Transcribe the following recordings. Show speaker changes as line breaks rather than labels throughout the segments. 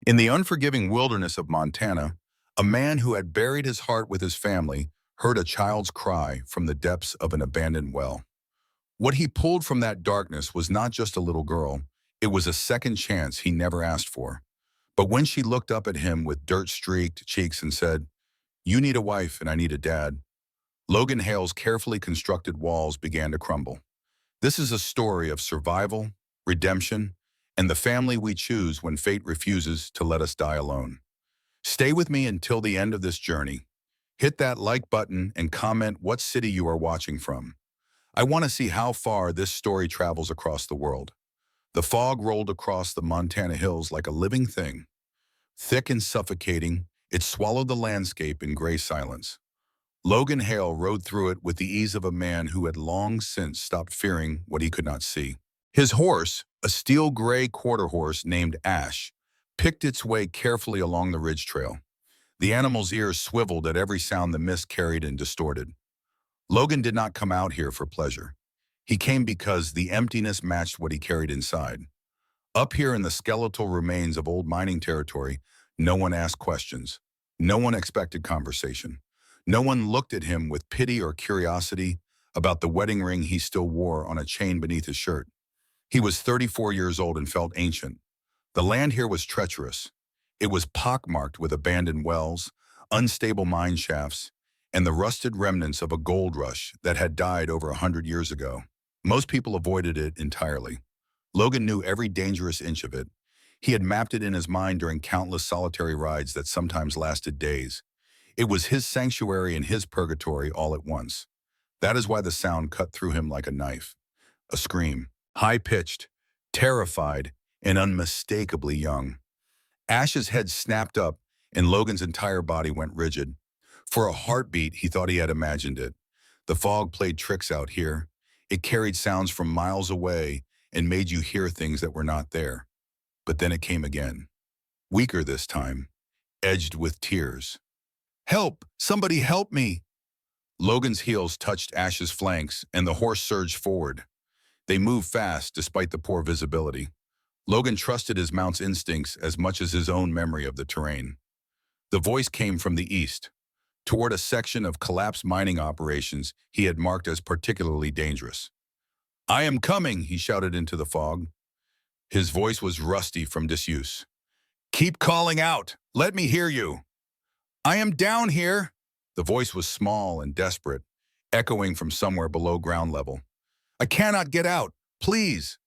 In the unforgiving wilderness of Montana, a man who had buried his heart with his family heard a child's cry from the depths of an abandoned well. What he pulled from that darkness was not just a little girl, it was a second chance he never asked for. But when she looked up at him with dirt-streaked cheeks and said, "You need a wife and I need a dad," Logan Hale's carefully constructed walls began to crumble. This is a story of survival, redemption, and the family we choose when fate refuses to let us die alone. Stay with me until the end of this journey. Hit that like button and comment what city you are watching from. I want to see how far this story travels across the world. The fog rolled across the Montana hills like a living thing. Thick and suffocating, it swallowed the landscape in gray silence. Logan Hale rode through it with the ease of a man who had long since stopped fearing what he could not see. His horse, a steel-gray quarter horse named Ash, picked its way carefully along the ridge trail. The animal's ears swiveled at every sound the mist carried and distorted. Logan did not come out here for pleasure. He came because the emptiness matched what he carried inside. Up here in the skeletal remains of old mining territory, no one asked questions. No one expected conversation. No one looked at him with pity or curiosity about the wedding ring he still wore on a chain beneath his shirt. He was 34 years old and felt ancient. The land here was treacherous. It was pockmarked with abandoned wells, unstable mine shafts, and the rusted remnants of a gold rush that had died over 100 years ago. Most people avoided it entirely. Logan knew every dangerous inch of it. He had mapped it in his mind during countless solitary rides that sometimes lasted days. It was his sanctuary and his purgatory all at once. That is why the sound cut through him like a knife. A scream, high-pitched, terrified, and unmistakably young. Ash's head snapped up, and Logan's entire body went rigid. For a heartbeat, he thought he had imagined it. The fog played tricks out here. It carried sounds from miles away and made you hear things that were not there. But then it came again. Weaker this time, edged with tears. "Help! Somebody help me!" Logan's heels touched Ash's flanks, and the horse surged forward. They moved fast, despite the poor visibility. Logan trusted his mount's instincts as much as his own memory of the terrain. The voice came from the east, toward a section of collapsed mining operations he had marked as particularly dangerous. "I am coming," he shouted into the fog. His voice was rusty from disuse. "Keep calling out! Let me hear you!" "I am down here!" The voice was small and desperate, echoing from somewhere below ground level. "I cannot get out! Please!"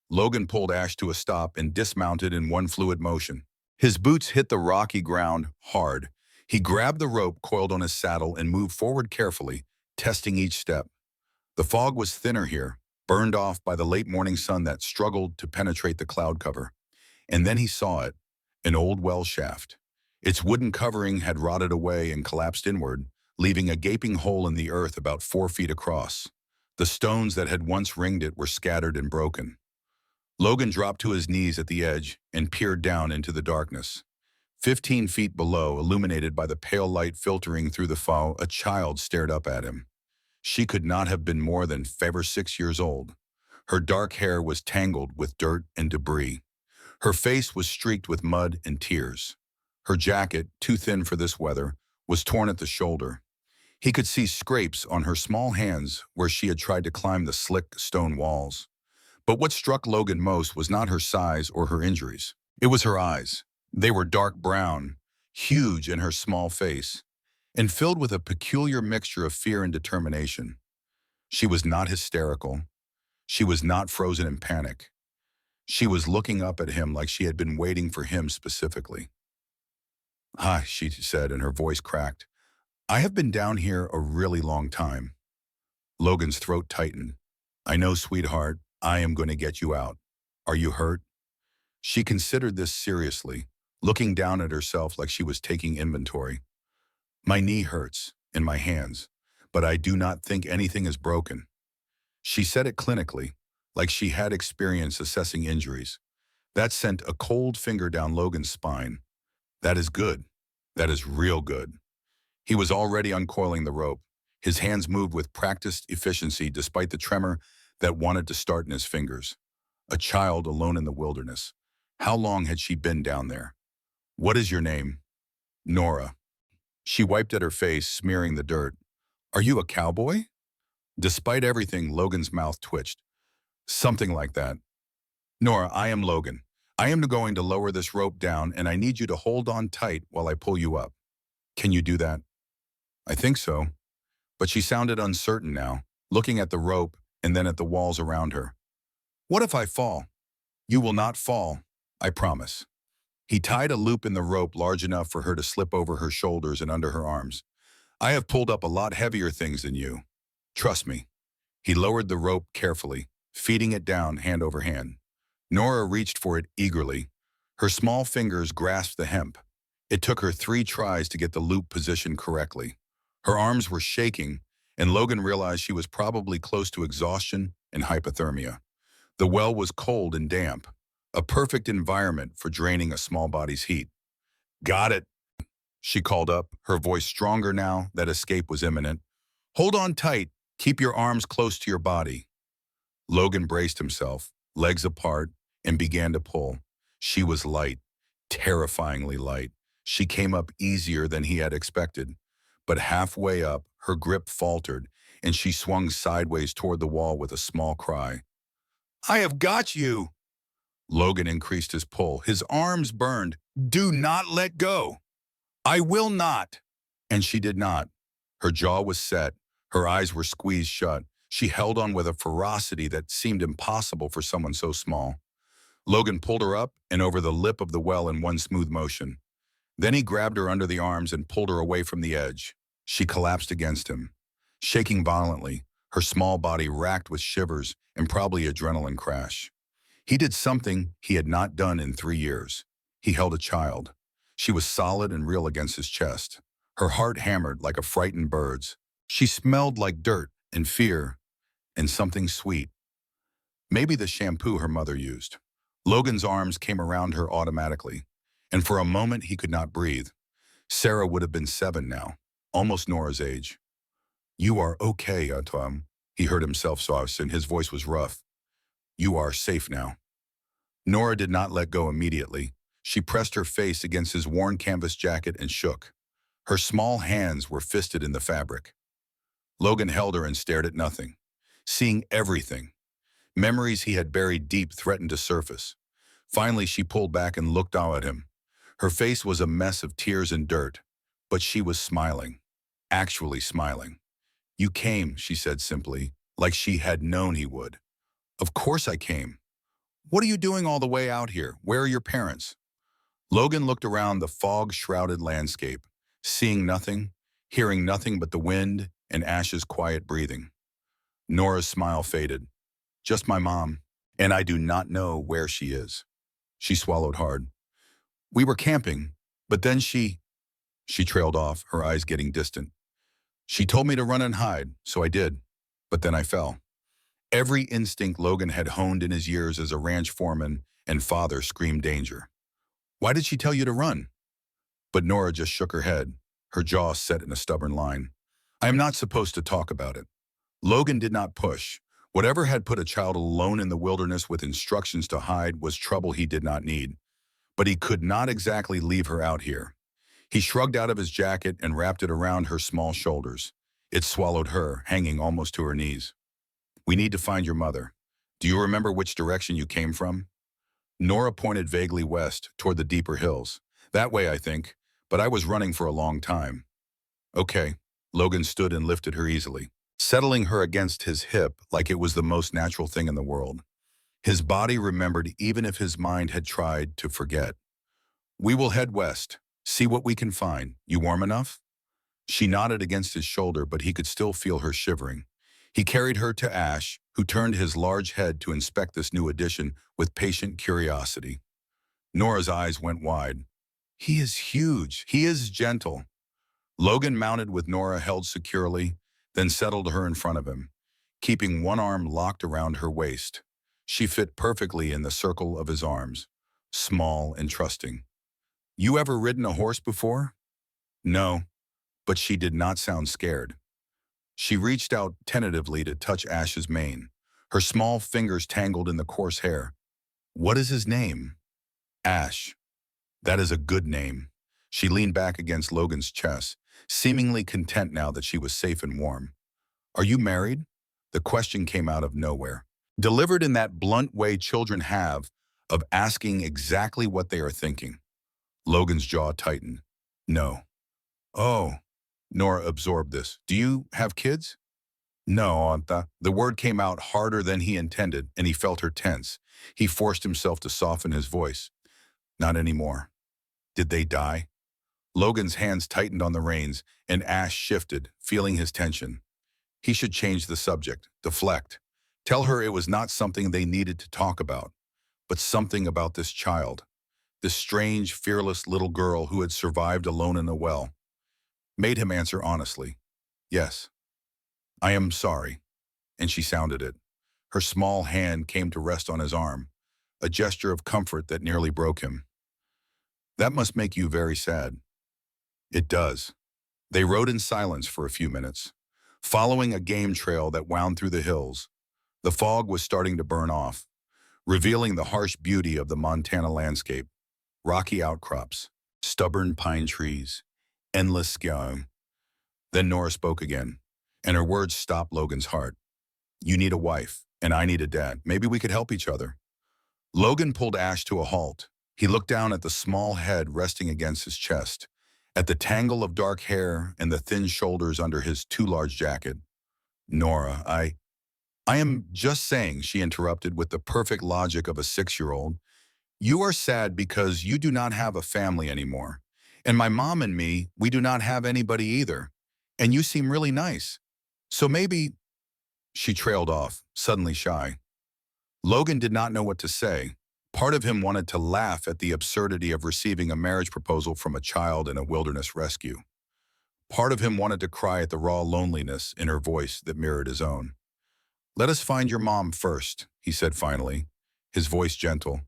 Logan pulled Ash to a stop and dismounted in one fluid motion. His boots hit the rocky ground hard. He grabbed the rope coiled on his saddle and moved forward carefully, testing each step. The fog was thinner here, burned off by the late morning sun that struggled to penetrate the cloud cover. And then he saw it, an old well shaft. Its wooden covering had rotted away and collapsed inward, leaving a gaping hole in the earth about 4 feet across. The stones that had once ringed it were scattered and broken. Logan dropped to his knees at the edge and peered down into the darkness. 15 feet below, illuminated by the pale light filtering through the fog, a child stared up at him. She could not have been more than 5 or 6 years old. Her dark hair was tangled with dirt and debris. Her face was streaked with mud and tears. Her jacket, too thin for this weather, was torn at the shoulder. He could see scrapes on her small hands where she had tried to climb the slick stone walls. But what struck Logan most was not her size or her injuries. It was her eyes. They were dark brown, huge in her small face, and filled with a peculiar mixture of fear and determination. She was not hysterical. She was not frozen in panic. She was looking up at him like she had been waiting for him specifically. "Hi," she said, and her voice cracked. "I have been down here a really long time." Logan's throat tightened. "I know, sweetheart. I am going to get you out. Are you hurt?" She considered this seriously, looking down at herself like she was taking inventory. "My knee hurts, and my hands, but I do not think anything is broken." She said it clinically, like she had experience assessing injuries. That sent a cold finger down Logan's spine. That is good. That is real good. He was already uncoiling the rope. His hands moved with practiced efficiency despite the tremor that wanted to start in his fingers. A child alone in the wilderness. How long had she been down there? What is your name? Nora. She wiped at her face, smearing the dirt. Are you a cowboy? Despite everything, Logan's mouth twitched. Something like that. Nora, I am Logan. I am going to lower this rope down, and I need you to hold on tight while I pull you up. Can you do that? I think so. But she sounded uncertain now, looking at the rope and then at the walls around her. What if I fall? You will not fall, I promise. He tied a loop in the rope large enough for her to slip over her shoulders and under her arms. I have pulled up a lot heavier things than you. Trust me. He lowered the rope carefully, feeding it down hand over hand. Nora reached for it eagerly. Her small fingers grasped the hemp. It took her 3 tries to get the loop positioned correctly. Her arms were shaking, and Logan realized she was probably close to exhaustion and hypothermia. The well was cold and damp, a perfect environment for draining a small body's heat. Got it, she called up, her voice stronger now that escape was imminent. Hold on tight, keep your arms close to your body. Logan braced himself, legs apart, and began to pull. She was light, terrifyingly light. She came up easier than he had expected. But halfway up, her grip faltered, and she swung sideways toward the wall with a small cry. I have got you! Logan increased his pull. His arms burned. Do not let go! I will not! And she did not. Her jaw was set. Her eyes were squeezed shut. She held on with a ferocity that seemed impossible for someone so small. Logan pulled her up and over the lip of the well in one smooth motion. Then he grabbed her under the arms and pulled her away from the edge. She collapsed against him, shaking violently, her small body racked with shivers and probably adrenaline crash. He did something he had not done in 3 years. He held a child. She was solid and real against his chest. Her heart hammered like a frightened bird's. She smelled like dirt and fear and something sweet. Maybe the shampoo her mother used. Logan's arms came around her automatically, and for a moment he could not breathe. Sarah would have been 7 now, almost Nora's age. You are okay, Atom, he heard himself soft, and his voice was rough. You are safe now. Nora did not let go immediately. She pressed her face against his worn canvas jacket and shook. Her small hands were fisted in the fabric. Logan held her and stared at nothing, seeing everything. Memories he had buried deep threatened to surface. Finally, she pulled back and looked out at him. Her face was a mess of tears and dirt, but she was smiling, actually smiling. You came, she said simply, like she had known he would. Of course I came. What are you doing all the way out here? Where are your parents? Logan looked around the fog-shrouded landscape, seeing nothing, hearing nothing but the wind and Ash's quiet breathing. Nora's smile faded. Just my mom, and I do not know where she is. She swallowed hard. We were camping, but then she trailed off, her eyes getting distant. She told me to run and hide, so I did, but then I fell. Every instinct Logan had honed in his years as a ranch foreman and father screamed danger. Why did she tell you to run? But Nora just shook her head, her jaw set in a stubborn line. I am not supposed to talk about it. Logan did not push. Whatever had put a child alone in the wilderness with instructions to hide was trouble he did not need. But he could not exactly leave her out here. He shrugged out of his jacket and wrapped it around her small shoulders. It swallowed her, hanging almost to her knees. We need to find your mother. Do you remember which direction you came from? Nora pointed vaguely west, toward the deeper hills. That way, I think, but I was running for a long time. Okay. Logan stood and lifted her easily, settling her against his hip like it was the most natural thing in the world. His body remembered even if his mind had tried to forget. We will head west, see what we can find. You warm enough? She nodded against his shoulder, but he could still feel her shivering. He carried her to Ash, who turned his large head to inspect this new addition with patient curiosity. Nora's eyes went wide. He is huge. He is gentle. Logan mounted with Nora held securely, then settled her in front of him, keeping one arm locked around her waist. She fit perfectly in the circle of his arms, small and trusting. You ever ridden a horse before? No, but she did not sound scared. She reached out tentatively to touch Ash's mane, her small fingers tangled in the coarse hair. What is his name? Ash. That is a good name. She leaned back against Logan's chest, seemingly content now that she was safe and warm. Are you married? The question came out of nowhere, delivered in that blunt way children have of asking exactly what they are thinking. Logan's jaw tightened. No. Oh, Nora absorbed this. Do you have kids? No, Anta. The word came out harder than he intended, and he felt her tense. He forced himself to soften his voice. Not anymore. Did they die? Logan's hands tightened on the reins, and Ash shifted, feeling his tension. He should change the subject, deflect. Tell her it was not something they needed to talk about, but something about this child, this strange, fearless little girl who had survived alone in a well. Made him answer honestly. Yes, I am sorry. And she sounded it. Her small hand came to rest on his arm, a gesture of comfort that nearly broke him. That must make you very sad. It does. They rode in silence for a few minutes, following a game trail that wound through the hills. The fog was starting to burn off, revealing the harsh beauty of the Montana landscape. Rocky outcrops, stubborn pine trees, endless skyline. Then Nora spoke again, and her words stopped Logan's heart. You need a wife, and I need a dad. Maybe we could help each other. Logan pulled Ash to a halt. He looked down at the small head resting against his chest, at the tangle of dark hair and the thin shoulders under his too large jacket. Nora, I am just saying, she interrupted with the perfect logic of a 6-year-old. You are sad because you do not have a family anymore. And my mom and me, we do not have anybody either. And you seem really nice. So maybe, she trailed off, suddenly shy. Logan did not know what to say. Part of him wanted to laugh at the absurdity of receiving a marriage proposal from a child in a wilderness rescue. Part of him wanted to cry at the raw loneliness in her voice that mirrored his own. Let us find your mom first, he said finally, his voice gentle.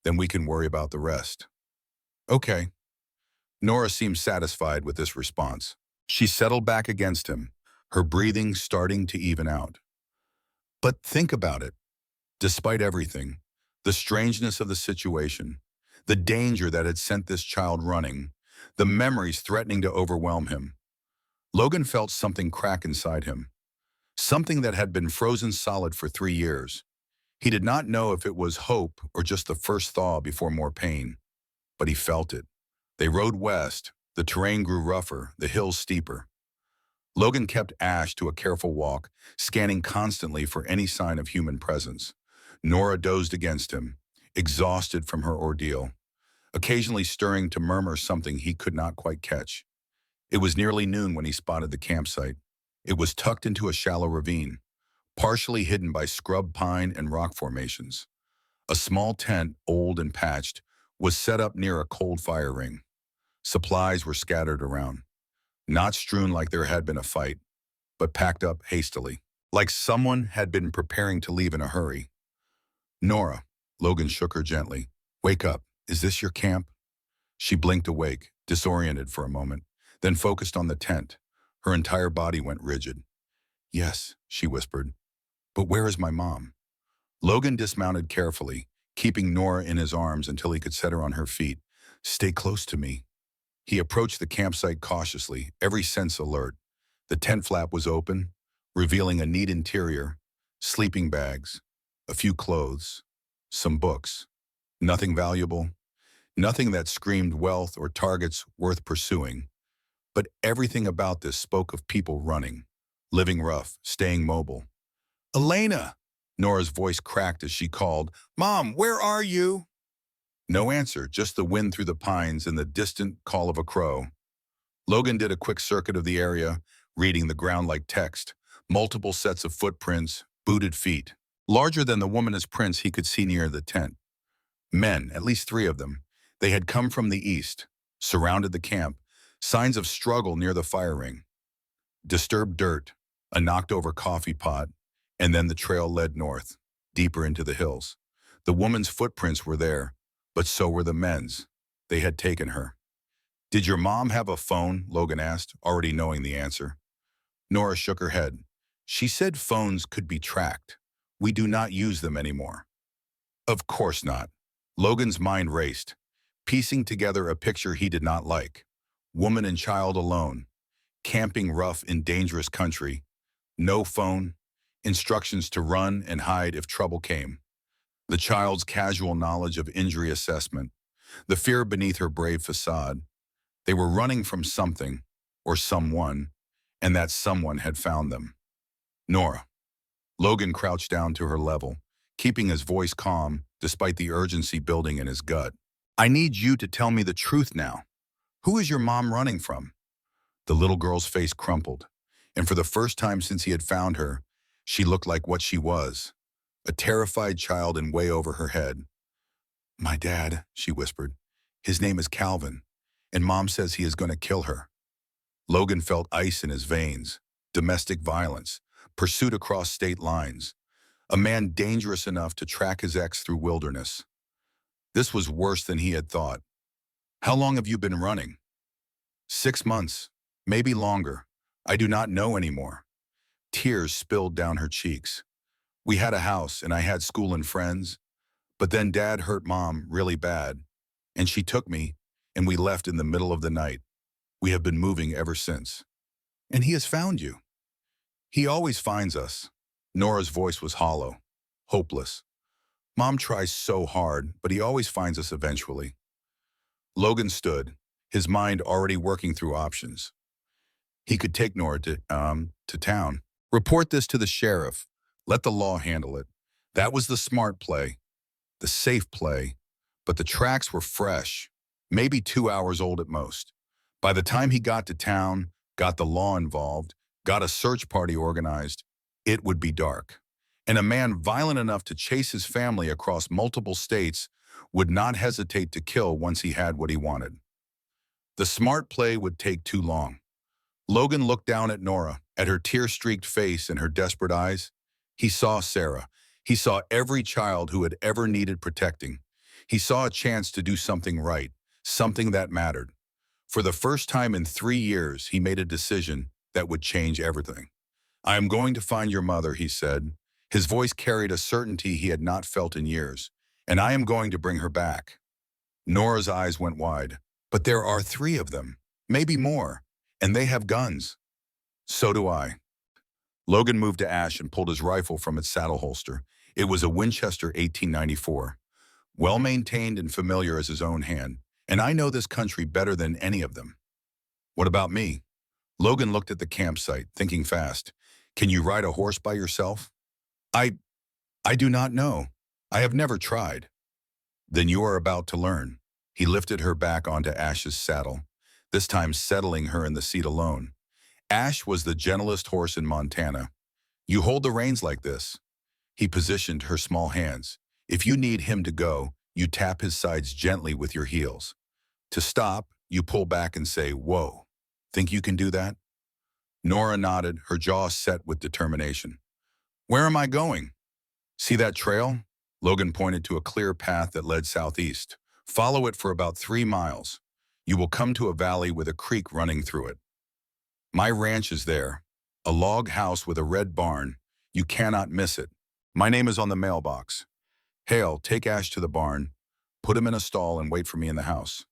Then we can worry about the rest. Okay. Nora seemed satisfied with this response. She settled back against him, her breathing starting to even out. But think about it. Despite everything, the strangeness of the situation, the danger that had sent this child running, the memories threatening to overwhelm him, Logan felt something crack inside him, something that had been frozen solid for 3 years. He did not know if it was hope or just the first thaw before more pain, but he felt it. They rode west. The terrain grew rougher, the hills steeper. Logan kept Ash to a careful walk, scanning constantly for any sign of human presence. Nora dozed against him, exhausted from her ordeal, occasionally stirring to murmur something he could not quite catch. It was nearly noon when he spotted the campsite. It was tucked into a shallow ravine, partially hidden by scrub pine and rock formations. A small tent, old and patched, was set up near a cold fire ring. Supplies were scattered around, not strewn like there had been a fight, but packed up hastily, like someone had been preparing to leave in a hurry. Nora, Logan shook her gently. Wake up, is this your camp? She blinked awake, disoriented for a moment, then focused on the tent. Her entire body went rigid. Yes, she whispered. But where is my mom? Logan dismounted carefully, keeping Nora in his arms until he could set her on her feet. Stay close to me. He approached the campsite cautiously, every sense alert. The tent flap was open, revealing a neat interior, sleeping bags, a few clothes, some books. Nothing valuable, nothing that screamed wealth or targets worth pursuing. But everything about this spoke of people running, living rough, staying mobile. Elena! Nora's voice cracked as she called, Mom, where are you? No answer, just the wind through the pines and the distant call of a crow. Logan did a quick circuit of the area, reading the ground like text, multiple sets of footprints, booted feet. Larger than the woman's prints he could see near the tent. Men, at least 3 of them. They had come from the east, surrounded the camp, signs of struggle near the fire ring. Disturbed dirt, a knocked-over coffee pot, and then the trail led north, deeper into the hills. The woman's footprints were there, but so were the men's. They had taken her. Did your mom have a phone? Logan asked, already knowing the answer. Nora shook her head. She said phones could be tracked. We do not use them anymore. Of course not. Logan's mind raced. piecing together a picture he did not like. Woman and child alone, camping rough in dangerous country, no phone, instructions to run and hide if trouble came. The child's casual knowledge of injury assessment, the fear beneath her brave facade. They were running from something, or someone, and that someone had found them. Nora. Logan crouched down to her level, keeping his voice calm despite the urgency building in his gut. I need you to tell me the truth now. Who is your mom running from? The little girl's face crumpled, and for the first time since he had found her, she looked like what she was, a terrified child in way over her head. My dad, she whispered. His name is Calvin, and Mom says he is going to kill her. Logan felt ice in his veins, domestic violence, pursuit across state lines, a man dangerous enough to track his ex through wilderness. This was worse than he had thought. How long have you been running? 6 months, maybe longer. I do not know anymore. Tears spilled down her cheeks. We had a house and I had school and friends, but then Dad hurt Mom really bad, and she took me, and we left in the middle of the night. We have been moving ever since. And he has found you. He always finds us. Nora's voice was hollow, hopeless. Mom tries so hard, but he always finds us eventually. Logan stood, his mind already working through options. He could take Nora to town. Report this to the sheriff. Let the law handle it. That was the smart play, the safe play, but the tracks were fresh, maybe 2 hours old at most. By the time he got to town, got the law involved, got a search party organized, it would be dark. And a man violent enough to chase his family across multiple states would not hesitate to kill once he had what he wanted. The smart play would take too long. Logan looked down at Nora, at her tear-streaked face and her desperate eyes. He saw Sarah. He saw every child who had ever needed protecting. He saw a chance to do something right, something that mattered. For the first time in 3 years, he made a decision that would change everything. I am going to find your mother, he said. His voice carried a certainty he had not felt in years. And I am going to bring her back. Nora's eyes went wide. But there are 3 of them, maybe more, and they have guns. So do I. Logan moved to Ash and pulled his rifle from its saddle holster. It was a Winchester 1894, well-maintained and familiar as his own hand, and I know this country better than any of them. What about me? Logan looked at the campsite, thinking fast. Can you ride a horse by yourself? I do not know. I have never tried. Then you are about to learn. He lifted her back onto Ash's saddle, this time settling her in the seat alone. Ash was the gentlest horse in Montana. You hold the reins like this. He positioned her small hands. If you need him to go, you tap his sides gently with your heels. To stop, you pull back and say, whoa. Think you can do that? Nora nodded, her jaw set with determination. Where am I going? See that trail? Logan pointed to a clear path that led southeast. Follow it for about 3 miles. You will come to a valley with a creek running through it. My ranch is there, a log house with a red barn. You cannot miss it. My name is on the mailbox. Hale, take Ash to the barn, put him in a stall and wait for me in the house.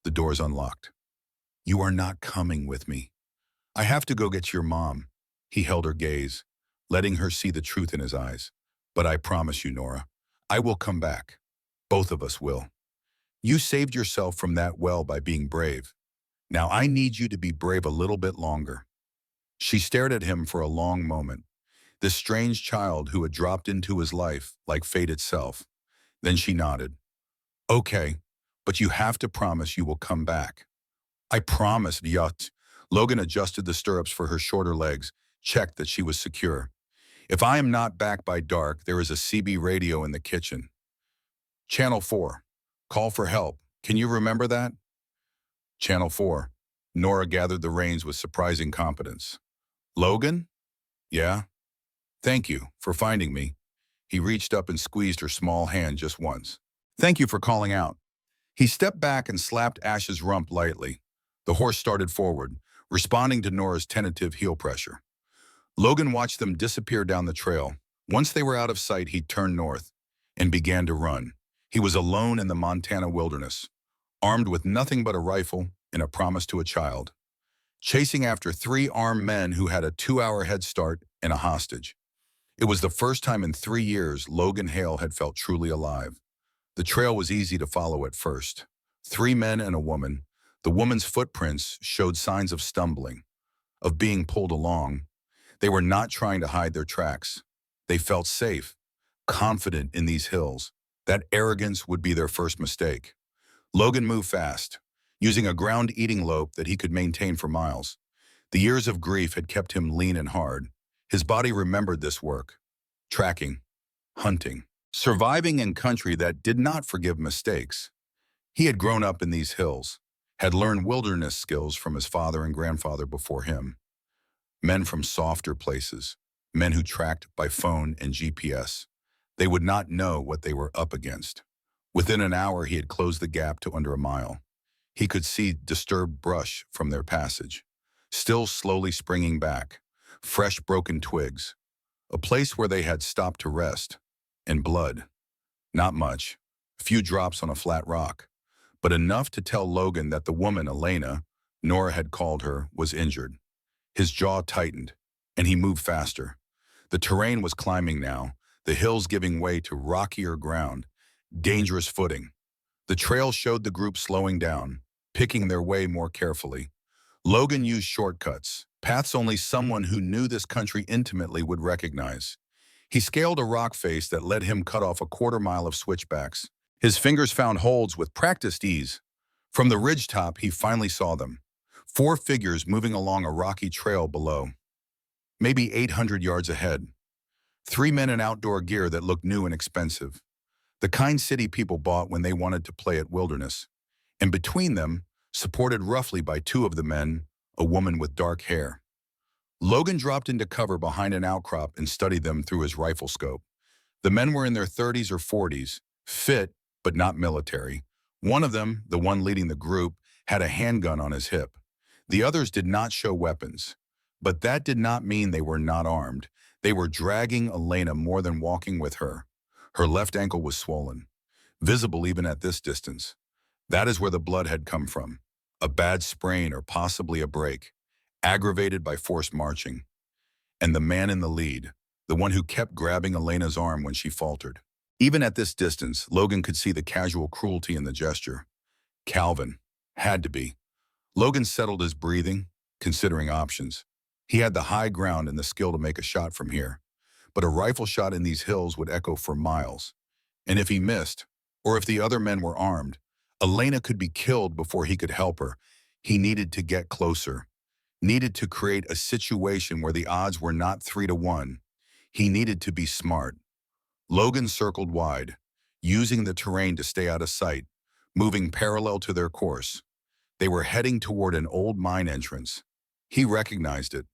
The door's unlocked. You are not coming with me. I have to go get your mom. He held her gaze, letting her see the truth in his eyes. But I promise you, Nora, I will come back. Both of us will. You saved yourself from that well by being brave. Now I need you to be brave a little bit longer. She stared at him for a long moment, this strange child who had dropped into his life like fate itself. Then she nodded. Okay, but you have to promise you will come back. I promise, Yut. Logan adjusted the stirrups for her shorter legs, checked that she was secure. If I am not back by dark, there is a CB radio in the kitchen. Channel 4. Call for help. Can you remember that? Channel 4. Nora gathered the reins with surprising competence. Logan? Yeah? Thank you for finding me. He reached up and squeezed her small hand just once. Thank you for calling out. He stepped back and slapped Ash's rump lightly. The horse started forward, responding to Nora's tentative heel pressure. Logan watched them disappear down the trail. Once they were out of sight, he turned north and began to run. He was alone in the Montana wilderness. armed with nothing but a rifle and a promise to a child, chasing after three armed men who had a 2-hour head start and a hostage. It was the first time in 3 years Logan Hale had felt truly alive. The trail was easy to follow at first. 3 men and a woman. The woman's footprints showed signs of stumbling, of being pulled along. They were not trying to hide their tracks. They felt safe, confident in these hills. That arrogance would be their first mistake. Logan moved fast, using a ground-eating lope that he could maintain for miles. The years of grief had kept him lean and hard. His body remembered this work. Tracking, hunting, surviving in country that did not forgive mistakes. He had grown up in these hills, had learned wilderness skills from his father and grandfather before him. Men from softer places, men who tracked by phone and GPS. They would not know what they were up against. Within an hour, he had closed the gap to under a mile. He could see disturbed brush from their passage, still slowly springing back, fresh broken twigs, a place where they had stopped to rest, and blood. Not much, a few drops on a flat rock, but enough to tell Logan that the woman, Elena, Nora had called her, was injured. His jaw tightened, and he moved faster. The terrain was climbing now, the hills giving way to rockier ground, dangerous footing. The trail showed the group slowing down, picking their way more carefully. Logan used shortcuts, paths only someone who knew this country intimately would recognize. He scaled a rock face that led him cut off a quarter-mile of switchbacks. His fingers found holds with practiced ease. From the ridgetop, he finally saw them. 4 figures moving along a rocky trail below, maybe 800 yards ahead. 3 men in outdoor gear that looked new and expensive, the kind city people bought when they wanted to play at wilderness. And between them, supported roughly by 2 of the men, a woman with dark hair. Logan dropped into cover behind an outcrop and studied them through his rifle scope. The men were in their 30s or 40s, fit but not military. One of them, the one leading the group, had a handgun on his hip. The others did not show weapons, but that did not mean they were not armed. They were dragging Elena more than walking with her. Her left ankle was swollen, visible even at this distance. That is where the blood had come from. A bad sprain or possibly a break, aggravated by forced marching. And the man in the lead, the one who kept grabbing Elena's arm when she faltered. Even at this distance, Logan could see the casual cruelty in the gesture. Calvin. Had to be. Logan settled his breathing, considering options. He had the high ground and the skill to make a shot from here. But a rifle shot in these hills would echo for miles. And if he missed, or if the other men were armed, Elena could be killed before he could help her. He needed to get closer. Needed to create a situation where the odds were not 3-1. He needed to be smart. Logan circled wide, using the terrain to stay out of sight, moving parallel to their course. They were heading toward an old mine entrance. He recognized it,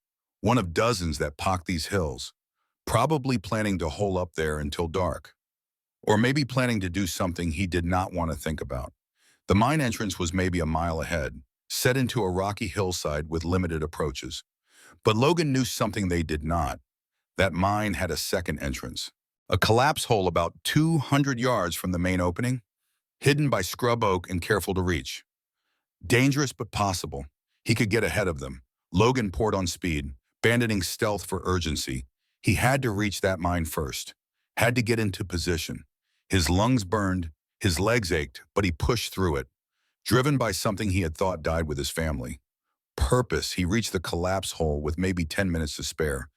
one of dozens that pocked these hills, probably planning to hole up there until dark. Or maybe planning to do something he did not want to think about. The mine entrance was maybe a mile ahead, set into a rocky hillside with limited approaches. But Logan knew something they did not. That mine had a second entrance, a collapse hole about 200 yards from the main opening, hidden by scrub oak and careful to reach. Dangerous but possible. He could get ahead of them. Logan poured on speed, abandoning stealth for urgency. He had to reach that mine first, had to get into position. His lungs burned, his legs ached, but he pushed through it, driven by something he had thought died with his family. Purpose. He reached the collapse hole with maybe 10 minutes to spare,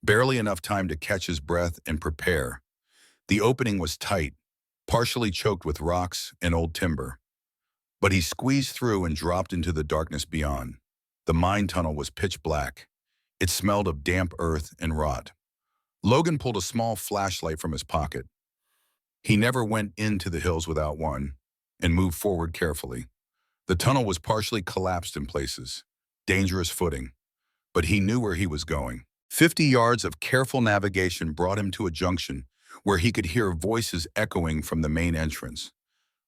barely enough time to catch his breath and prepare. The opening was tight, partially choked with rocks and old timber. But he squeezed through and dropped into the darkness beyond. The mine tunnel was pitch black. It smelled of damp earth and rot. Logan pulled a small flashlight from his pocket. He never went into the hills without one, and moved forward carefully. The tunnel was partially collapsed in places, dangerous footing, but he knew where he was going. 50 yards of careful navigation brought him to a junction where he could hear voices echoing from the main entrance.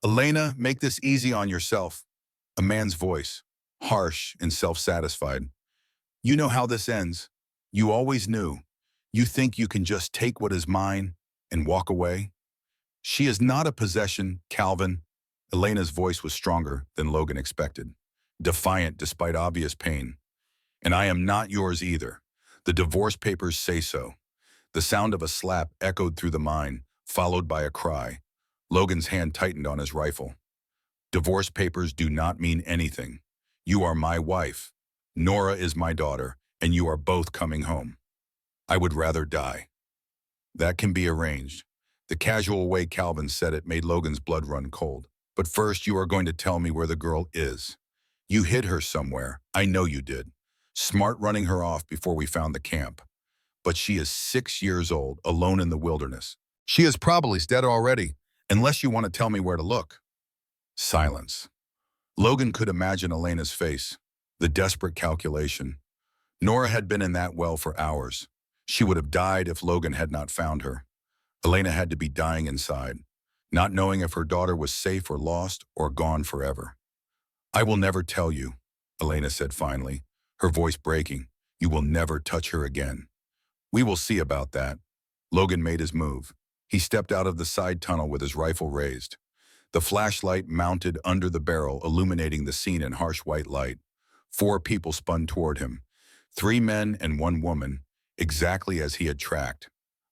"Elena, make this easy on yourself." A man's voice, harsh and self-satisfied. "You know how this ends. You always knew. You think you can just take what is mine and walk away? She is not a possession, Calvin. Elena's voice was stronger than Logan expected, defiant despite obvious pain. And I am not yours either. The divorce papers say so. The sound of a slap echoed through the mine, followed by a cry. Logan's hand tightened on his rifle. Divorce papers do not mean anything. You are my wife. Nora is my daughter, and you are both coming home. I would rather die. That can be arranged. The casual way Calvin said it made Logan's blood run cold. But first, you are going to tell me where the girl is. You hid her somewhere. I know you did. Smart running her off before we found the camp. But she is 6 years old, alone in the wilderness. She is probably dead already, unless you want to tell me where to look. Silence. Logan could imagine Elena's face, the desperate calculation. Nora had been in that well for hours. She would have died if Logan had not found her. Elena had to be dying inside, not knowing if her daughter was safe or lost or gone forever. I will never tell you, Elena said finally, her voice breaking. You will never touch her again. We will see about that. Logan made his move. He stepped out of the side tunnel with his rifle raised. The flashlight mounted under the barrel, illuminating the scene in harsh white light. 4 people spun toward him. 3 men and 1 woman, exactly as he had tracked.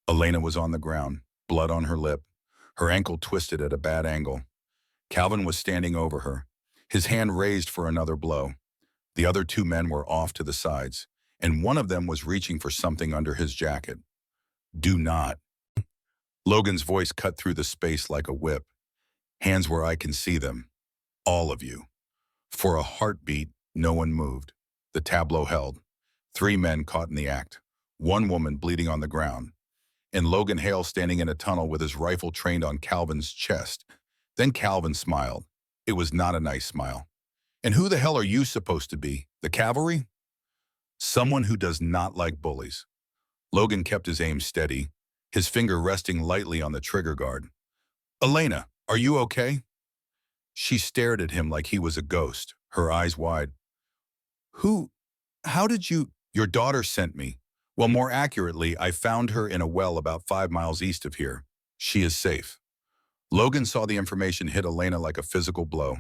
Elena was on the ground, blood on her lip, her ankle twisted at a bad angle. Calvin was standing over her, his hand raised for another blow. The other 2 men were off to the sides, and one of them was reaching for something under his jacket. Do not. Logan's voice cut through the space like a whip. Hands where I can see them. All of you. For a heartbeat, no one moved. The tableau held. 3 men caught in the act. 1 woman bleeding on the ground. And Logan Hale standing in a tunnel with his rifle trained on Calvin's chest. Then Calvin smiled. It was not a nice smile. And who the hell are you supposed to be? The cavalry? Someone who does not like bullies. Logan kept his aim steady, his finger resting lightly on the trigger guard. Elena, are you okay? She stared at him like he was a ghost, her eyes wide. How did you? Your daughter sent me. Well, more accurately, I found her in a well about 5 miles east of here. She is safe. Logan saw the information hit Elena like a physical blow,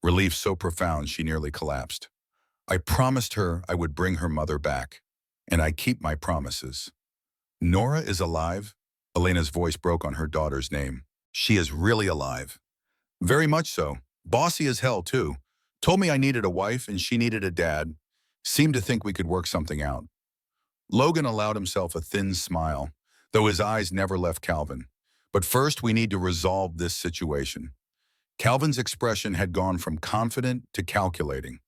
relief so profound she nearly collapsed. I promised her I would bring her mother back, and I keep my promises. Nora is alive? Elena's voice broke on her daughter's name. She is really alive. Very much so. Bossy as hell, too. Told me I needed a wife and she needed a dad. Seemed to think we could work something out. Logan allowed himself a thin smile, though his eyes never left Calvin. But first, we need to resolve this situation. Calvin's expression had gone from confident to calculating.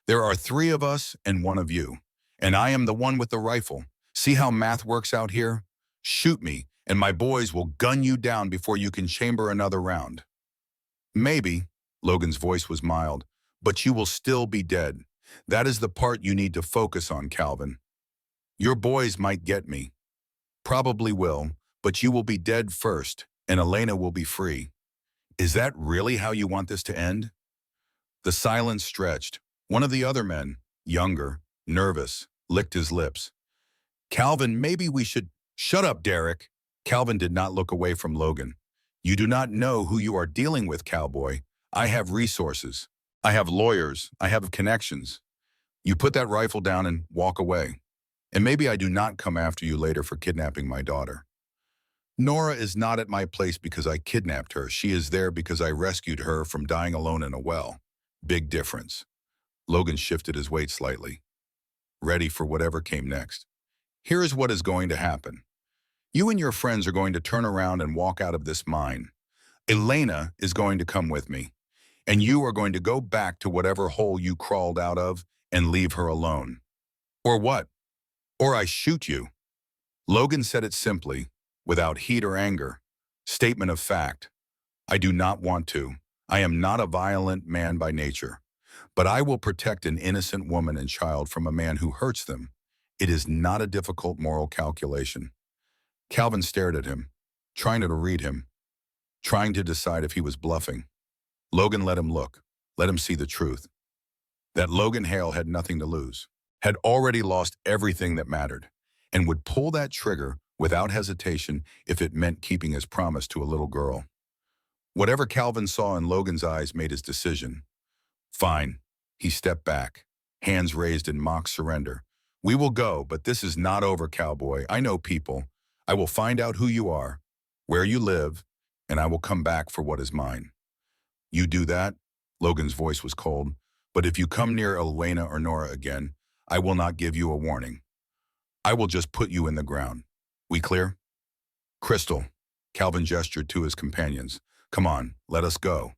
There are 3 of us and 1 of you, and I am the one with the rifle. See how math works out here? Shoot me, and my boys will gun you down before you can chamber another round. Maybe, Logan's voice was mild, but you will still be dead. That is the part you need to focus on, Calvin. Your boys might get me. Probably will, but you will be dead first, and Elena will be free. Is that really how you want this to end? The silence stretched. One of the other men, younger, nervous, licked his lips. Calvin, maybe we should... Shut up, Derek. Calvin did not look away from Logan. You do not know who you are dealing with, cowboy. I have resources. I have lawyers. I have connections. You put that rifle down and walk away. And maybe I do not come after you later for kidnapping my daughter. Nora is not at my place because I kidnapped her. She is there because I rescued her from dying alone in a well. Big difference. Logan shifted his weight slightly, ready for whatever came next. Here is what is going to happen. You and your friends are going to turn around and walk out of this mine. Elena is going to come with me, and you are going to go back to whatever hole you crawled out of and leave her alone. Or what? Or I shoot you. Logan said it simply, without heat or anger. Statement of fact. I do not want to. I am not a violent man by nature, but I will protect an innocent woman and child from a man who hurts them. It is not a difficult moral calculation. Calvin stared at him, trying to read him, trying to decide if he was bluffing. Logan let him look, let him see the truth. That Logan Hale had nothing to lose, had already lost everything that mattered, and would pull that trigger without hesitation if it meant keeping his promise to a little girl. Whatever Calvin saw in Logan's eyes made his decision. Fine. He stepped back, hands raised in mock surrender. We will go, but this is not over, cowboy. I know people. I will find out who you are, where you live, and I will come back for what is mine. You do that? Logan's voice was cold. But if you come near Elena or Nora again, I will not give you a warning. I will just put you in the ground. We clear? Crystal. Calvin gestured to his companions. Come on, let us go.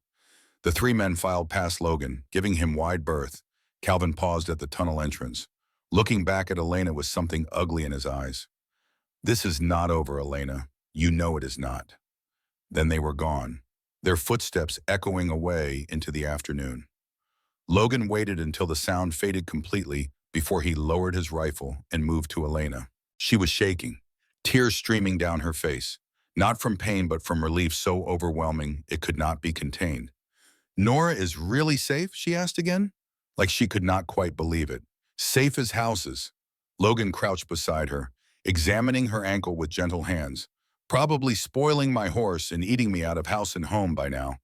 The three men filed past Logan, giving him wide berth. Calvin paused at the tunnel entrance, looking back at Elena with something ugly in his eyes. This is not over, Elena. You know it is not. Then they were gone, their footsteps echoing away into the afternoon. Logan waited until the sound faded completely before he lowered his rifle and moved to Elena. She was shaking, tears streaming down her face, not from pain but from relief so overwhelming it could not be contained. Nora is really safe? She asked again, like she could not quite believe it. Safe as houses. Logan crouched beside her, examining her ankle with gentle hands. Probably spoiling my horse and eating me out of house and home by now.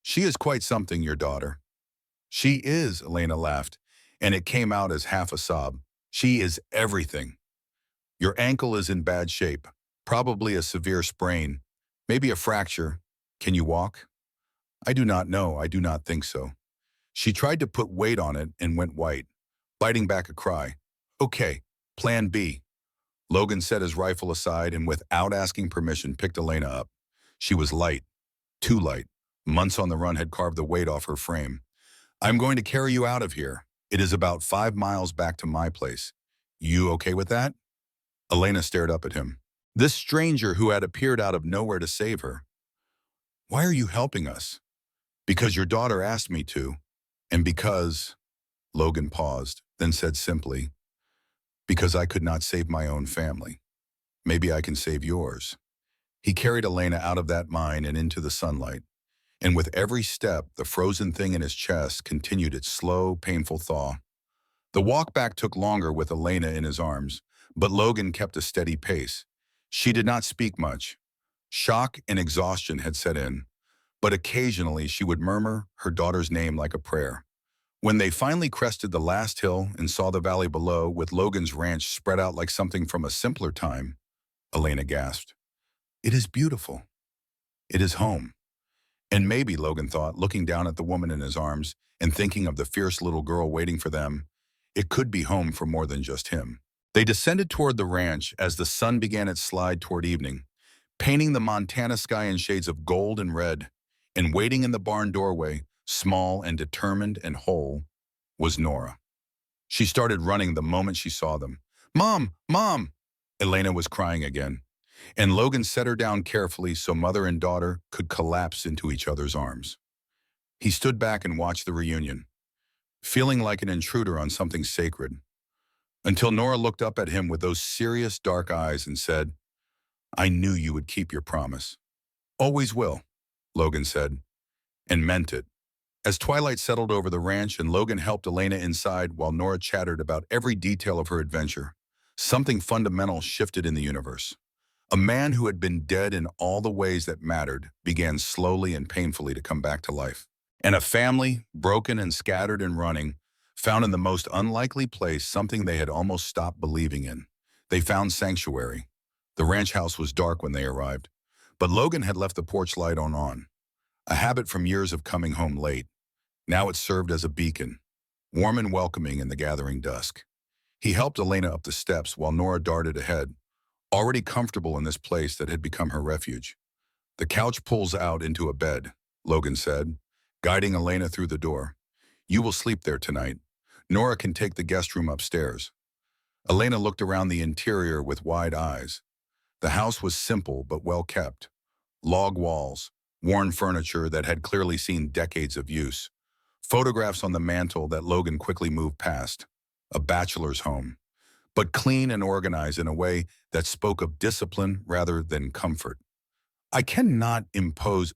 She is quite something, your daughter. She is, Elena laughed, and it came out as half a sob. She is everything. Your ankle is in bad shape, probably a severe sprain, maybe a fracture. Can you walk? I do not know, I do not think so. She tried to put weight on it and went white, biting back a cry. Okay, plan B. Logan set his rifle aside and without asking permission picked Elena up. She was light, too light. Months on the run had carved the weight off her frame. I'm going to carry you out of here. It is about 5 miles back to my place. You okay with that? Elena stared up at him. This stranger who had appeared out of nowhere to save her. Why are you helping us? Because your daughter asked me to, and because, Logan paused, then said simply, because I could not save my own family. Maybe I can save yours. He carried Elena out of that mine and into the sunlight, and with every step, the frozen thing in his chest continued its slow, painful thaw. The walk back took longer with Elena in his arms, but Logan kept a steady pace. She did not speak much. Shock and exhaustion had set in, but occasionally she would murmur her daughter's name like a prayer. When they finally crested the last hill and saw the valley below with Logan's ranch spread out like something from a simpler time, Elena gasped. It is beautiful. It is home. And maybe, Logan thought, looking down at the woman in his arms and thinking of the fierce little girl waiting for them, it could be home for more than just him. They descended toward the ranch as the sun began its slide toward evening, painting the Montana sky in shades of gold and red, and waiting in the barn doorway, small and determined and whole, was Nora. She started running the moment she saw them. Mom! Mom! Elena was crying again, and Logan set her down carefully so mother and daughter could collapse into each other's arms. He stood back and watched the reunion, feeling like an intruder on something sacred, until Nora looked up at him with those serious dark eyes and said, I knew you would keep your promise. Always will, Logan said, and meant it. As twilight settled over the ranch and Logan helped Elena inside while Nora chattered about every detail of her adventure, something fundamental shifted in the universe. A man who had been dead in all the ways that mattered began slowly and painfully to come back to life. And a family, broken and scattered and running, found in the most unlikely place something they had almost stopped believing in. They found sanctuary. The ranch house was dark when they arrived, but Logan had left the porch light on, a habit from years of coming home late. Now it served as a beacon, warm and welcoming in the gathering dusk. He helped Elena up the steps while Nora darted ahead, already comfortable in this place that had become her refuge. The couch pulls out into a bed, Logan said, guiding Elena through the door. You will sleep there tonight. Nora can take the guest room upstairs. Elena looked around the interior with wide eyes. The house was simple but well kept. Log walls, worn furniture that had clearly seen decades of use. Photographs on the mantle that Logan quickly moved past. A bachelor's home, but clean and organized in a way that spoke of discipline rather than comfort. I cannot impose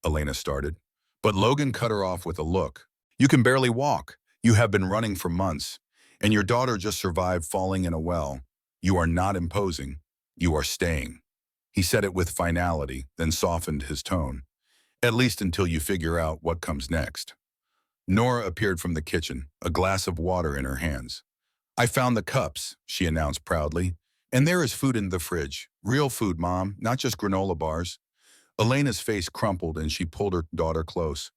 Elena started, but Logan cut her off with a look. You can barely walk. You have been running for months, and your daughter just survived falling in a well. You are not imposing. You are staying. He said it with finality, then softened his tone. At least until you figure out what comes next. Nora appeared from the kitchen, a glass of water in her hands. I found the cups, she announced proudly. And there is food in the fridge. Real food, Mom, not just granola bars. Elena's face crumpled and she pulled her daughter close.